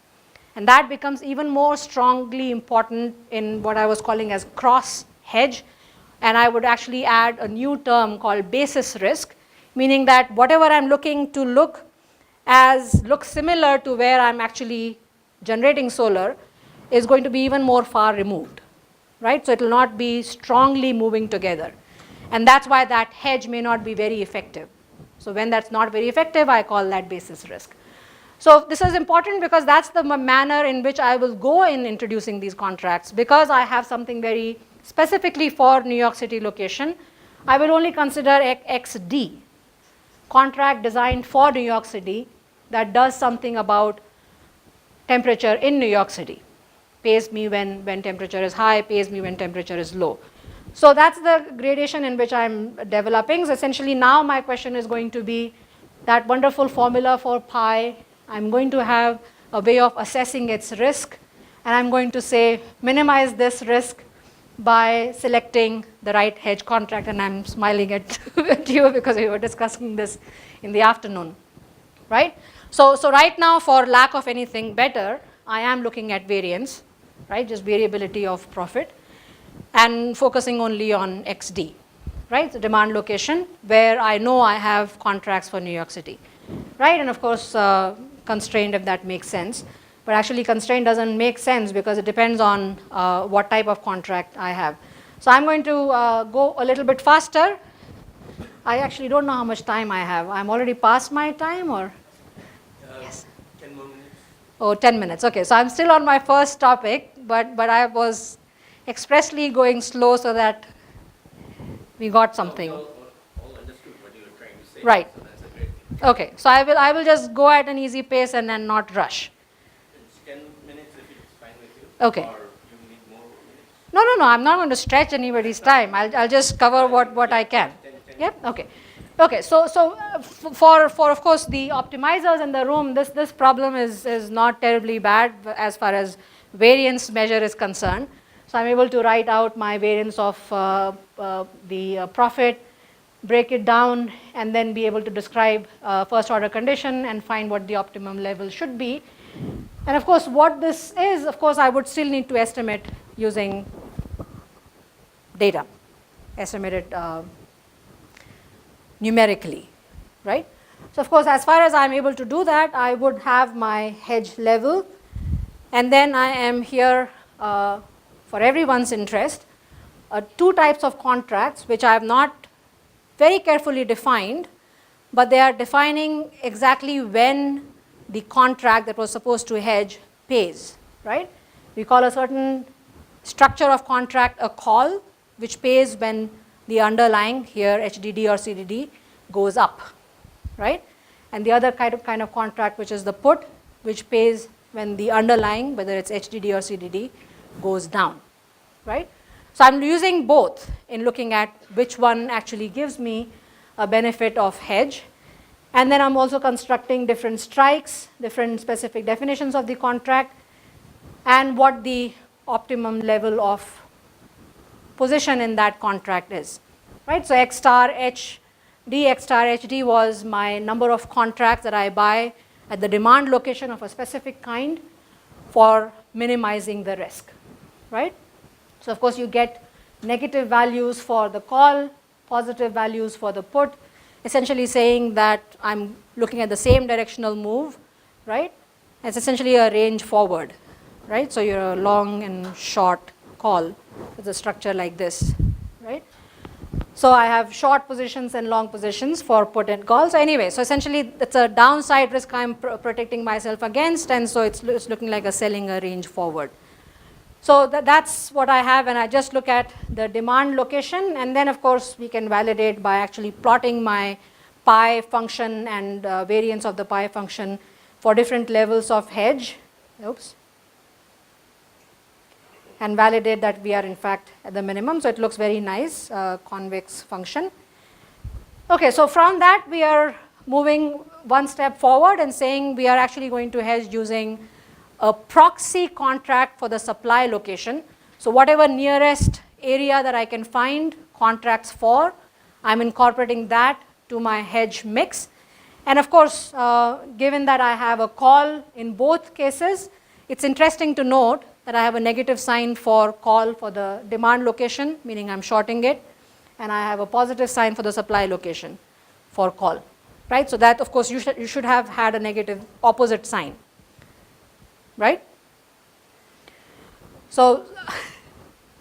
And that becomes even more strongly important in what I was calling as cross hedge. And I would actually add a new term called basis risk, meaning that whatever I'm looking to look similar to where I'm actually generating solar is going to be even more far removed, right? So it will not be strongly moving together. And that's why that hedge may not be very effective. So when that's not very effective, I call that basis risk. So this is important because that's the manner in which I will go in introducing these contracts. Because I have something very specifically for New York City location, I will only consider XD, contract designed for New York City that does something about temperature in New York City. Pays me when temperature is high, pays me when temperature is low. So that's the gradation in which I'm developing. So essentially now my question is going to be that wonderful formula for pi. I'm going to have a way of assessing its risk, and I'm going to say minimize this risk by selecting the right hedge contract, and I'm smiling at you because we were discussing this in the afternoon, right? So right now, for lack of anything better, I am looking at variance, right, just variability of profit, and focusing only on XD, right, the demand location, where I know I have contracts for New York City, right, and of course, constrained if that makes sense. But actually constraint doesn't make sense because it depends on what type of contract I have. So I'm going to go a little bit faster. I actually don't know how much time I have. I'm already past my time, or? Yes. 10 more minutes. Oh, 10 minutes. Okay, so I'm still on my first topic, but I was expressly going slow so that we got something. All understood what you were trying to say. Right. So that's a great thing. Okay, so I will just go at an easy pace and then not rush. It's 10 minutes if it's fine with you. Okay. Or you need more minutes. No, I'm not going to stretch anybody's time. I'll just cover what I can. Yep, okay. Okay, so for of course the optimizers in the room, this problem is not terribly bad as far as variance measure is concerned. So I'm able to write out my variance of the profit, break it down, and then be able to describe first order condition and find what the optimum level should be. And of course, what this is, of course, I would still need to estimate using data, estimate it numerically, right? So of course, as far as I'm able to do that, I would have my hedge level, and then I am here for everyone's interest, two types of contracts which I have not very carefully defined, but they are defining exactly when the contract that was supposed to hedge pays, right? We call a certain structure of contract a call, which pays when the underlying, here HDD or CDD, goes up, right? And the other kind of contract, which is the put, which pays when the underlying, whether it's HDD or CDD, goes down, right? So I'm using both in looking at which one actually gives me a benefit of hedge. And then I'm also constructing different strikes, different specific definitions of the contract, and what the optimum level of position in that contract is, right? So X star HD, X star HD was my number of contracts that I buy at the demand location of a specific kind for minimizing the risk, right? So of course you get negative values for the call, positive values for the put, essentially saying that I'm looking at the same directional move, right? It's essentially a range forward, right? So you're a long and short call with a structure like this, right? So I have short positions and long positions for put and call. So anyway, so essentially it's a downside risk I'm protecting myself against, and so it's looking like a selling a range forward. So that's what I have, and I just look at the demand location, and then of course we can validate by actually plotting my pi function and variance of the pi function for different levels of hedge. Oops. And validate that we are in fact at the minimum. So it looks very nice, convex function. Okay, so from that we are moving one step forward and saying we are actually going to hedge using a proxy contract for the supply location. So whatever nearest area that I can find contracts for, I'm incorporating that to my hedge mix. And of course, given that I have a call in both cases, it's interesting to note that I have a negative sign for call for the demand location, meaning I'm shorting it, and I have a positive sign for the supply location for call, right? So that, of course, you should have had a negative opposite sign, right? So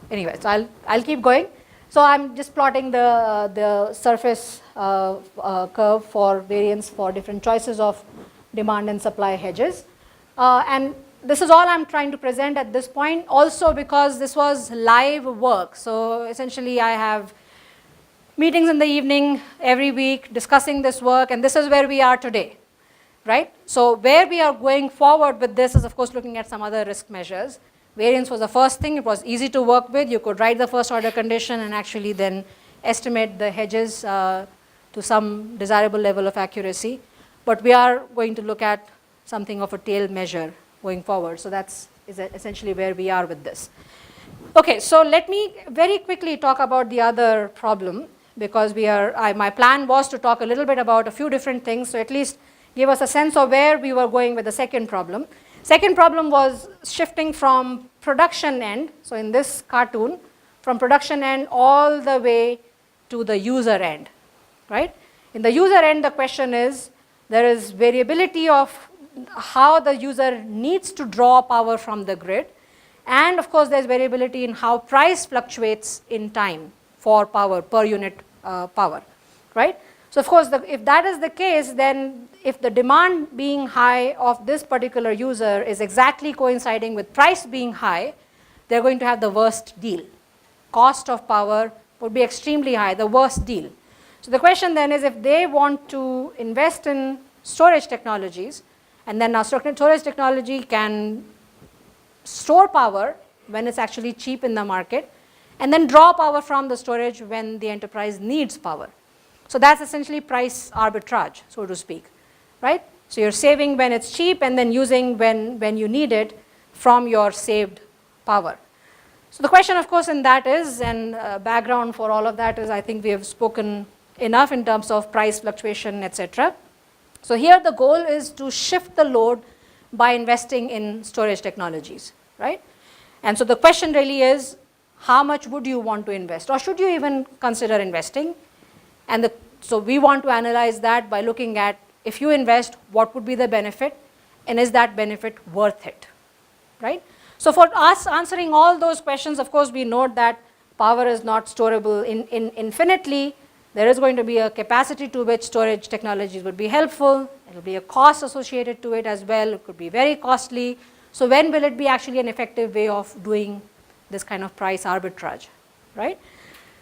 anyway, so I'll keep going. So I'm just plotting the surface curve for variance for different choices of demand and supply hedges. And this is all I'm trying to present at this point, also because this was live work. So essentially I have meetings in the evening every week discussing this work, and this is where we are today, right? So where we are going forward with this is of course looking at some other risk measures. Variance was the first thing. It was easy to work with. You could write the first order condition and actually then estimate the hedges to some desirable level of accuracy. But we are going to look at something of a tail measure going forward. So that's essentially where we are with this. Okay, so let me very quickly talk about the other problem, because my plan was to talk a little bit about a few different things, so at least give us a sense of where we were going with the second problem. Second problem was shifting from production end, so in this cartoon, from production end all the way to the user end, right? In the user end, the question is, there is variability of how the user needs to draw power from the grid, and of course there's variability in how price fluctuates in time for power, per unit power, right? So of course, if that is the case, then if the demand being high of this particular user is exactly coinciding with price being high, they're going to have the worst deal. Cost of power would be extremely high, the worst deal. So the question then is, if they want to invest in storage technologies, and then now storage technology can store power when it's actually cheap in the market, and then draw power from the storage when the enterprise needs power. So that's essentially price arbitrage, so to speak, right? So you're saving when it's cheap and then using when you need it from your saved power. So the question, of course, in that is, and background for all of that is, I think we have spoken enough in terms of price fluctuation, etc. So here the goal is to shift the load by investing in storage technologies, right? And so the question really is, how much would you want to invest, or should you even consider investing? And so we want to analyze that by looking at, if you invest, what would be the benefit, and is that benefit worth it, right? So for us answering all those questions, of course, we note that power is not storable infinitely. There is going to be a capacity to which storage technologies would be helpful. There will be a cost associated to it as well. It could be very costly. So when will it be actually an effective way of doing this kind of price arbitrage, right?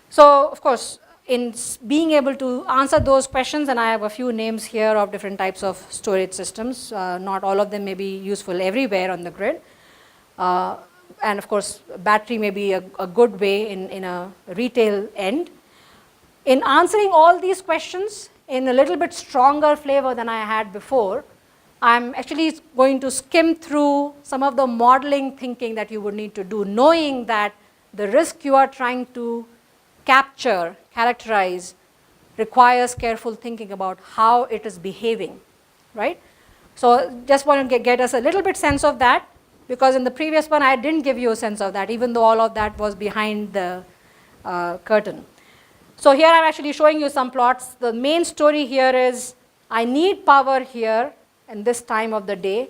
So of course, in being able to answer those questions, and I have a few names here of different types of storage systems, not all of them may be useful everywhere on the grid. And of course, battery may be a good way in a retail end. In answering all these questions in a little bit stronger flavor than I had before, I'm actually going to skim through some of the modeling thinking that you would need to do, knowing that the risk you are trying to capture, characterize, requires careful thinking about how it is behaving, right? So just want to get us a little bit sense of that, because in the previous one I didn't give you a sense of that, even though all of that was behind the curtain. So here I'm actually showing you some plots. The main story here is, I need power here in this time of the day,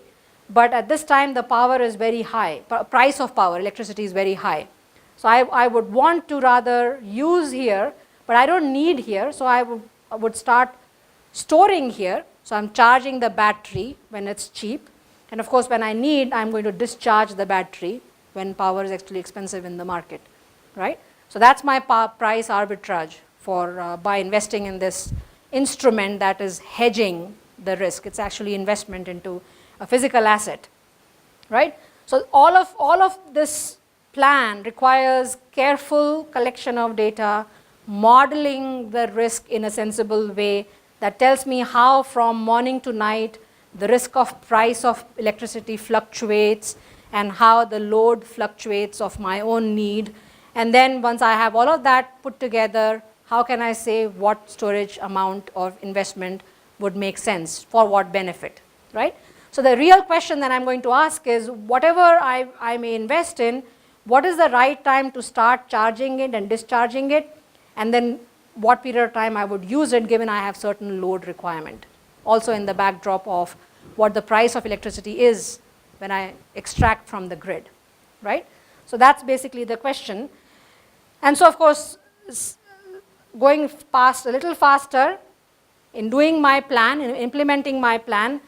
but at this time the power is very high, price of power, electricity is very high. So I would want to rather use here, but I don't need here, so I would start storing here. So I'm charging the battery when it's cheap, and of course when I need, I'm going to discharge the battery when power is actually expensive in the market, right? So that's my price arbitrage for by investing in this instrument that is hedging the risk. It's actually investment into a physical asset, right? So all of this plan requires careful collection of data, modeling the risk in a sensible way that tells me how from morning to night the risk of price of electricity fluctuates and how the load fluctuates of my own need. And then once I have all of that put together, how can I say what storage amount of investment would make sense for what benefit, right? So the real question that I'm going to ask is, whatever I may invest in, what is the right time to start charging it and discharging it, and then what period of time I would use it given I have certain load requirement. Also in the backdrop of what the price of electricity is when I extract from the grid, right? So that's basically the question. And so of course, going past a little faster, in doing my plan, in implementing my plan,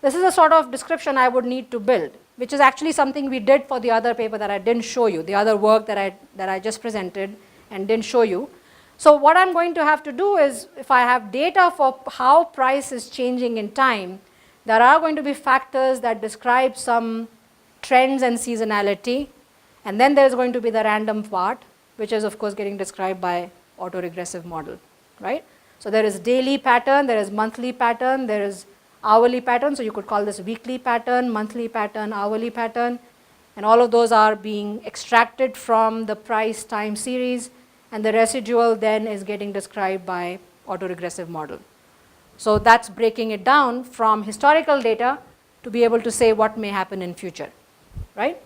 this is a sort of description I would need to build, which is actually something we did for the other paper that I didn't show you, the other work that I just presented and didn't show you. So what I'm going to have to do is, if I have data for how price is changing in time, there are going to be factors that describe some trends and seasonality, and then there's going to be the random part, which is of course getting described by autoregressive model, right? So there is daily pattern, there is monthly pattern, there is hourly pattern, so you could call this weekly pattern, monthly pattern, hourly pattern, and all of those are being extracted from the price time series, and the residual then is getting described by autoregressive model. So that's breaking it down from historical data to be able to say what may happen in future, right?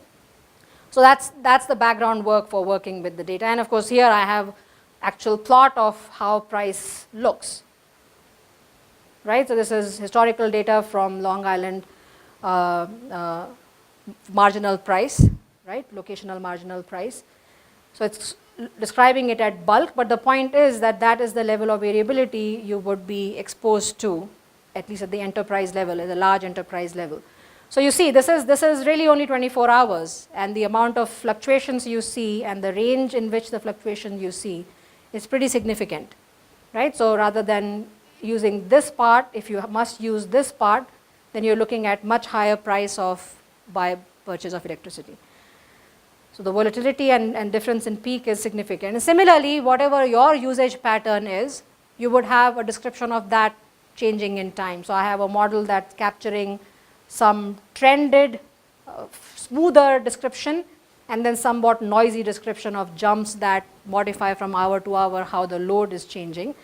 So that's the background work for working with the data. And of course here I have actual plot of how price looks, right? So this is historical data from Long Island marginal price, right? Locational marginal price. So it's describing it at bulk, but the point is that that is the level of variability you would be exposed to, at least at the enterprise level, at the large enterprise level. So you see, this is really only 24 hours, and the amount of fluctuations you see and the range in which the fluctuation you see is pretty significant, right? So rather than using this part, if you must use this part, then you're looking at much higher price of by purchase of electricity. So the volatility and difference in peak is significant. And similarly, whatever your usage pattern is, you would have a description of that changing in time. So I have a model that's capturing some trended, smoother description, and then somewhat noisy description of jumps that modify from hour to hour how the load is changing.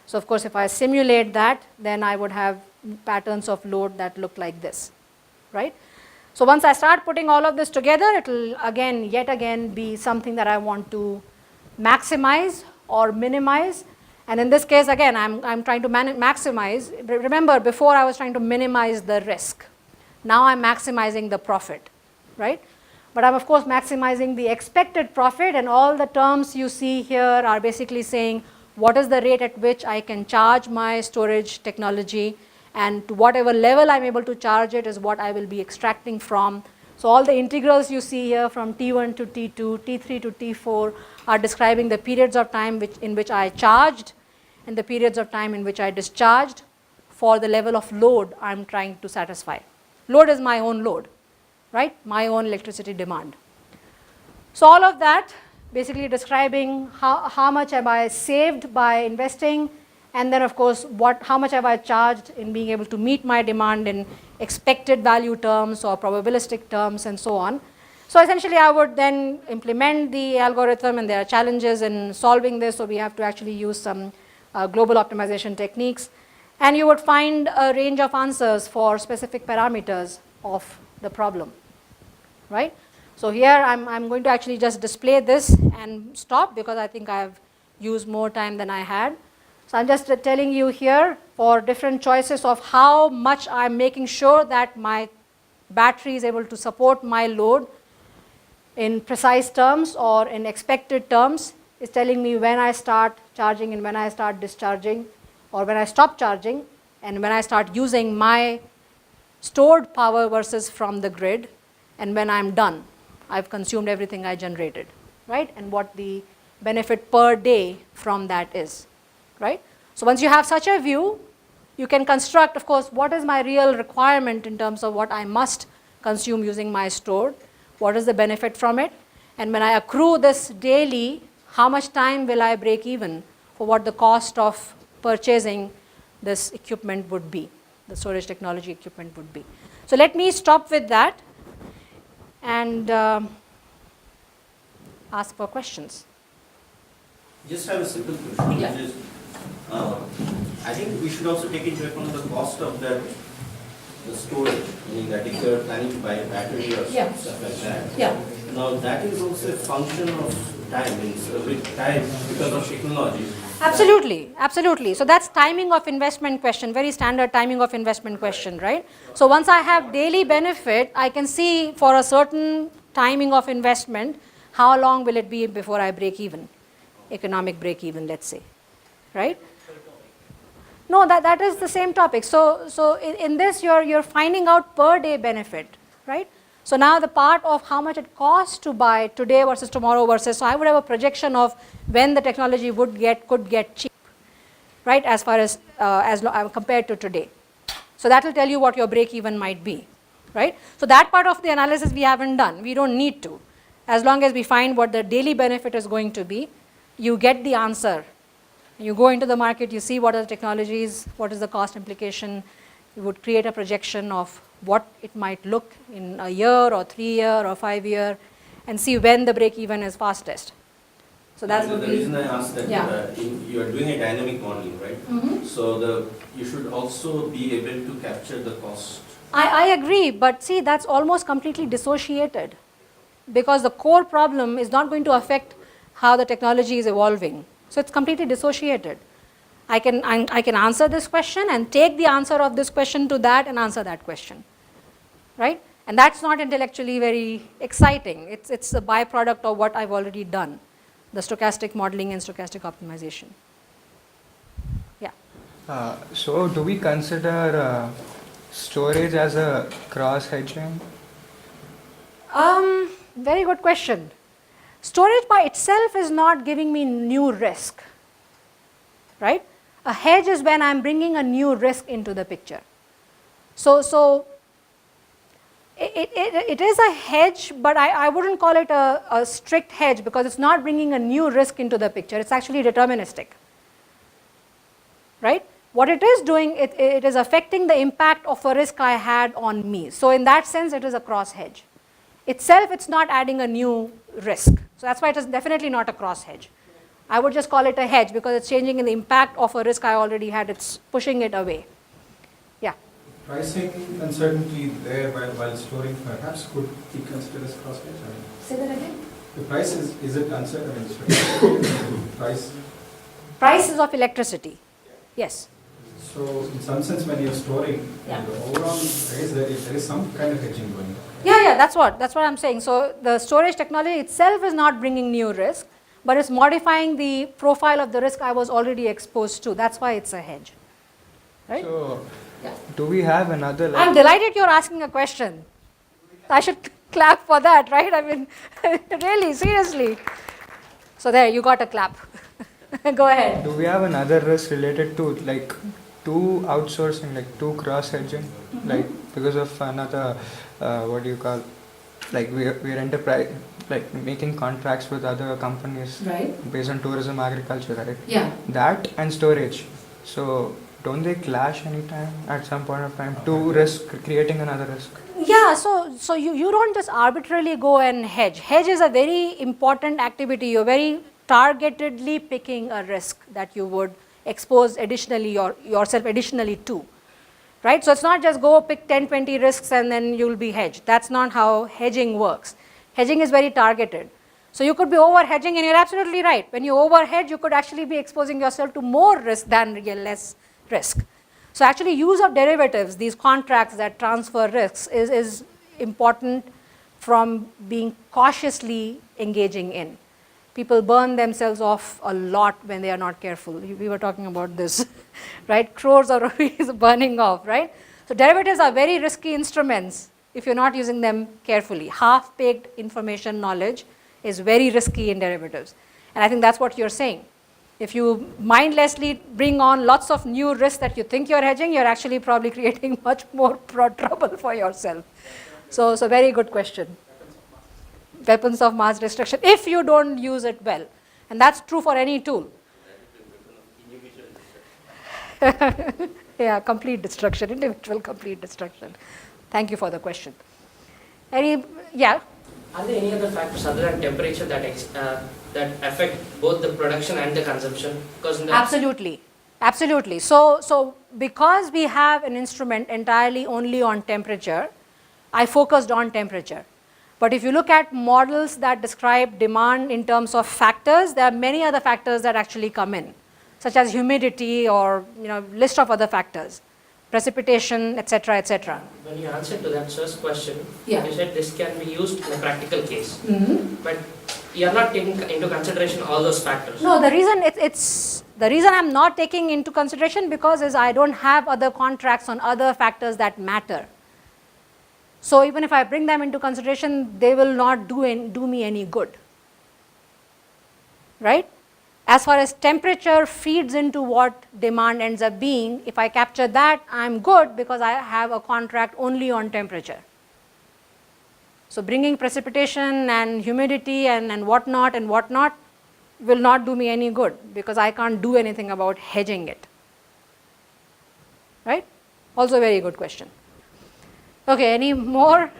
So of course, if I simulate that, then I would have patterns of load that look like this, right? So once I start putting all of this together, it will yet again be something that I want to maximize or minimize. And in this case, again, I'm trying to maximize. Remember, before I was trying to minimize the risk. Now I'm maximizing the profit, right? But I'm of course maximizing the expected profit, and all the terms you see here are basically saying what is the rate at which I can charge my storage technology, and to whatever level I'm able to charge it is what I will be extracting from. So all the integrals you see here from T1 to T2, T3 to T4 are describing the periods of time in which I charged and the periods of time in which I discharged for the level of load I'm trying to satisfy. Load is my own load, right? My own electricity demand. So all of that basically describing how much have I saved by investing, and then of course how much have I charged in being able to meet my demand in expected value terms or probabilistic terms and so on. So essentially I would then implement the algorithm, and there are challenges in solving this, so we have to actually use some global optimization techniques, and you would find a range of answers for specific parameters of the problem, right? So here I'm going to actually just display this and stop because I think I've used more time than I had. So I'm just telling you here for different choices of how much I'm making sure that my battery is able to support my load in precise terms or in expected terms. Is telling me when I start charging and when I start discharging, or when I stop charging and when I start using my stored power versus from the grid, and when I'm done, I've consumed everything I generated, right? And what the benefit per day from that is, right? So once you have such a view, you can construct, of course, what is my real requirement in terms of what I must consume using my stored, what is the benefit from it, and when I accrue this daily, how much time will I break even for what the cost of purchasing this equipment would be, the storage technology equipment would be. So let me stop with that and ask for questions. Just have a simple question. Yeah. Which is, I think we should also take into account the cost of that, the storage, meaning that if you're planning to buy a battery or stuff like that. Yeah. Now that is also a function of time, means with time because of technology. Absolutely, absolutely. So that's timing of investment question, very standard timing of investment question, right? So once I have daily benefit, I can see for a certain timing of investment, how long will it be before I break even, economic break even, let's say, right? No, that is the same topic. So in this, you're finding out per day benefit, right? So now the part of how much it costs to buy today versus tomorrow versus, so I would have a projection of when the technology could get cheap, right, as far as compared to today. So that will tell you what your break even might be, right? So that part of the analysis we haven't done. We don't need to. As long as we find what the daily benefit is going to be, you get the answer. You go into the market, you see what are the technologies, what is the cost implication, We would create a projection of what it might look in a year or 3 year or 5 year and see when the break even is fastest. So that's the what reason I asked that Yeah. you are doing a dynamic modeling, right? So you should also be able to capture the cost. I agree, but see, that's almost completely dissociated because the core problem is not going to affect how the technology is evolving. So it's completely dissociated. I can answer this question and take the answer of this question to that and answer that question, right? And that's not intellectually very exciting. It's a byproduct of what I've already done, the stochastic modeling and stochastic optimization. Yeah. So do we consider storage as a cross-hedging? Very good question. Storage by itself is not giving me new risk, right? A hedge is when I'm bringing a new risk into the picture. So it is a hedge, but I wouldn't call it a strict hedge because it's not bringing a new risk into the picture. It's actually deterministic, right? What it is doing, it is affecting the impact of a risk I had on me. So in that sense, it is a cross hedge. Itself, it's not adding a new risk. So that's why it is definitely not a cross hedge. I would just call it a hedge because it's changing in the impact of a risk I already had. It's pushing it away. Yeah. Pricing uncertainty there while storing perhaps could be considered as cross hedge. Say that again. The price is it uncertain? Price. Prices of electricity. Yes. So in some sense, when you're storing, Yeah. the overall price, there is some kind of hedging going on. Yeah, that's what I'm saying. So the storage technology itself is not bringing new risk, but it's modifying the profile of the risk I was already exposed to. That's why it's a hedge, right? So Yeah. do we have another I'm delighted you're asking a question. I should clap for that, right? I mean, really, seriously. So there, you got a clap. Go ahead. Do we have another risk related to like to outsourcing, like to cross hedging, like because of another what do you call, like we're enterprise, like making contracts with other companies Right. based on tourism, agriculture, right? Yeah. That and storage. So don't they clash anytime at some point of time? Two risk creating another risk. Yeah, so you don't just arbitrarily go and hedge. Hedge is a very important activity. You're very targetedly picking a risk that you would expose additionally yourself additionally to, right? So it's not just go pick 10, 20 risks and then you'll be hedged. That's not how hedging works. Hedging is very targeted. So you could be over hedging, and you're absolutely right. When you over hedge, you could actually be exposing yourself to more risk than less risk. So actually use of derivatives, these contracts that transfer risks is important from being cautiously engaging in. People burn themselves off a lot when they are not careful. We were talking about this, right? Crores of rupees burning off, right? So derivatives are very risky instruments if you're not using them carefully. Half-baked information knowledge is very risky in derivatives. And I think that's what you're saying. If you mindlessly bring on lots of new risks that you think you're hedging, you're actually probably creating much more trouble for yourself. So very good question. Weapons of mass destruction, if you don't use it well. And that's true for any tool. Yeah, complete destruction, individual complete destruction. Thank you for the question. Yeah? Are there any other factors other than temperature that affect both the production and the consumption? Because Absolutely. So because we have an instrument entirely only on temperature, I focused on temperature. But if you look at models that describe demand in terms of factors, there are many other factors that actually come in, such as humidity or list of other factors, precipitation, etc., etc. When you answered to that first question, Yeah. you said this can be used in a practical case. But you are not taking into consideration all those factors. No, the reason I'm not taking into consideration because is I don't have other contracts on other factors that matter. So even if I bring them into consideration, they will not do me any good, right? As far as temperature feeds into what demand ends up being, if I capture that, I'm good because I have a contract only on temperature. So bringing precipitation and humidity and whatnot will not do me any good because I can't do anything about hedging it, right? Also a very good question. Okay, any more?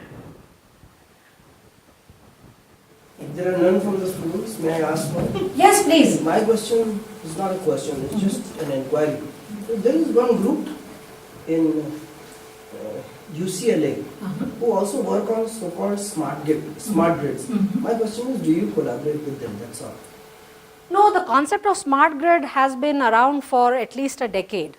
If there are none from the students, may I ask one? Yes, please. My question is not a question, it's just an inquiry. There is one group in UCLA who also work on so-called smart grids. My question is, do you collaborate with them? That's all. No, the concept of smart grid has been around for at least a decade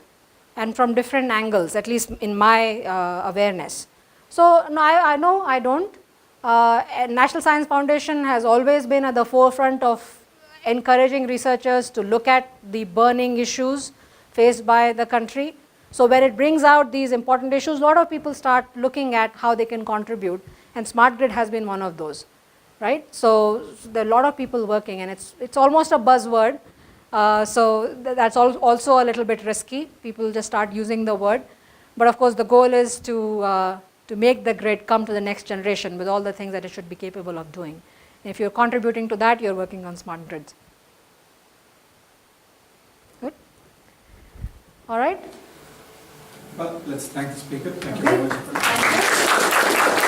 and from different angles, at least in my awareness. So, no, I know I don't. National Science Foundation has always been at the forefront of encouraging researchers to look at the burning issues faced by the country. So when it brings out these important issues, a lot of people start looking at how they can contribute, and smart grid has been one of those, right? So there are a lot of people working, and it's almost a buzzword. So that's also a little bit risky. People just start using the word, but of course the goal is to make the grid come to the next generation with all the things that it should be capable of doing. If you're contributing to that, you're working on smart grids. Good. All right. Well, let's thank the speaker. Thank you very much.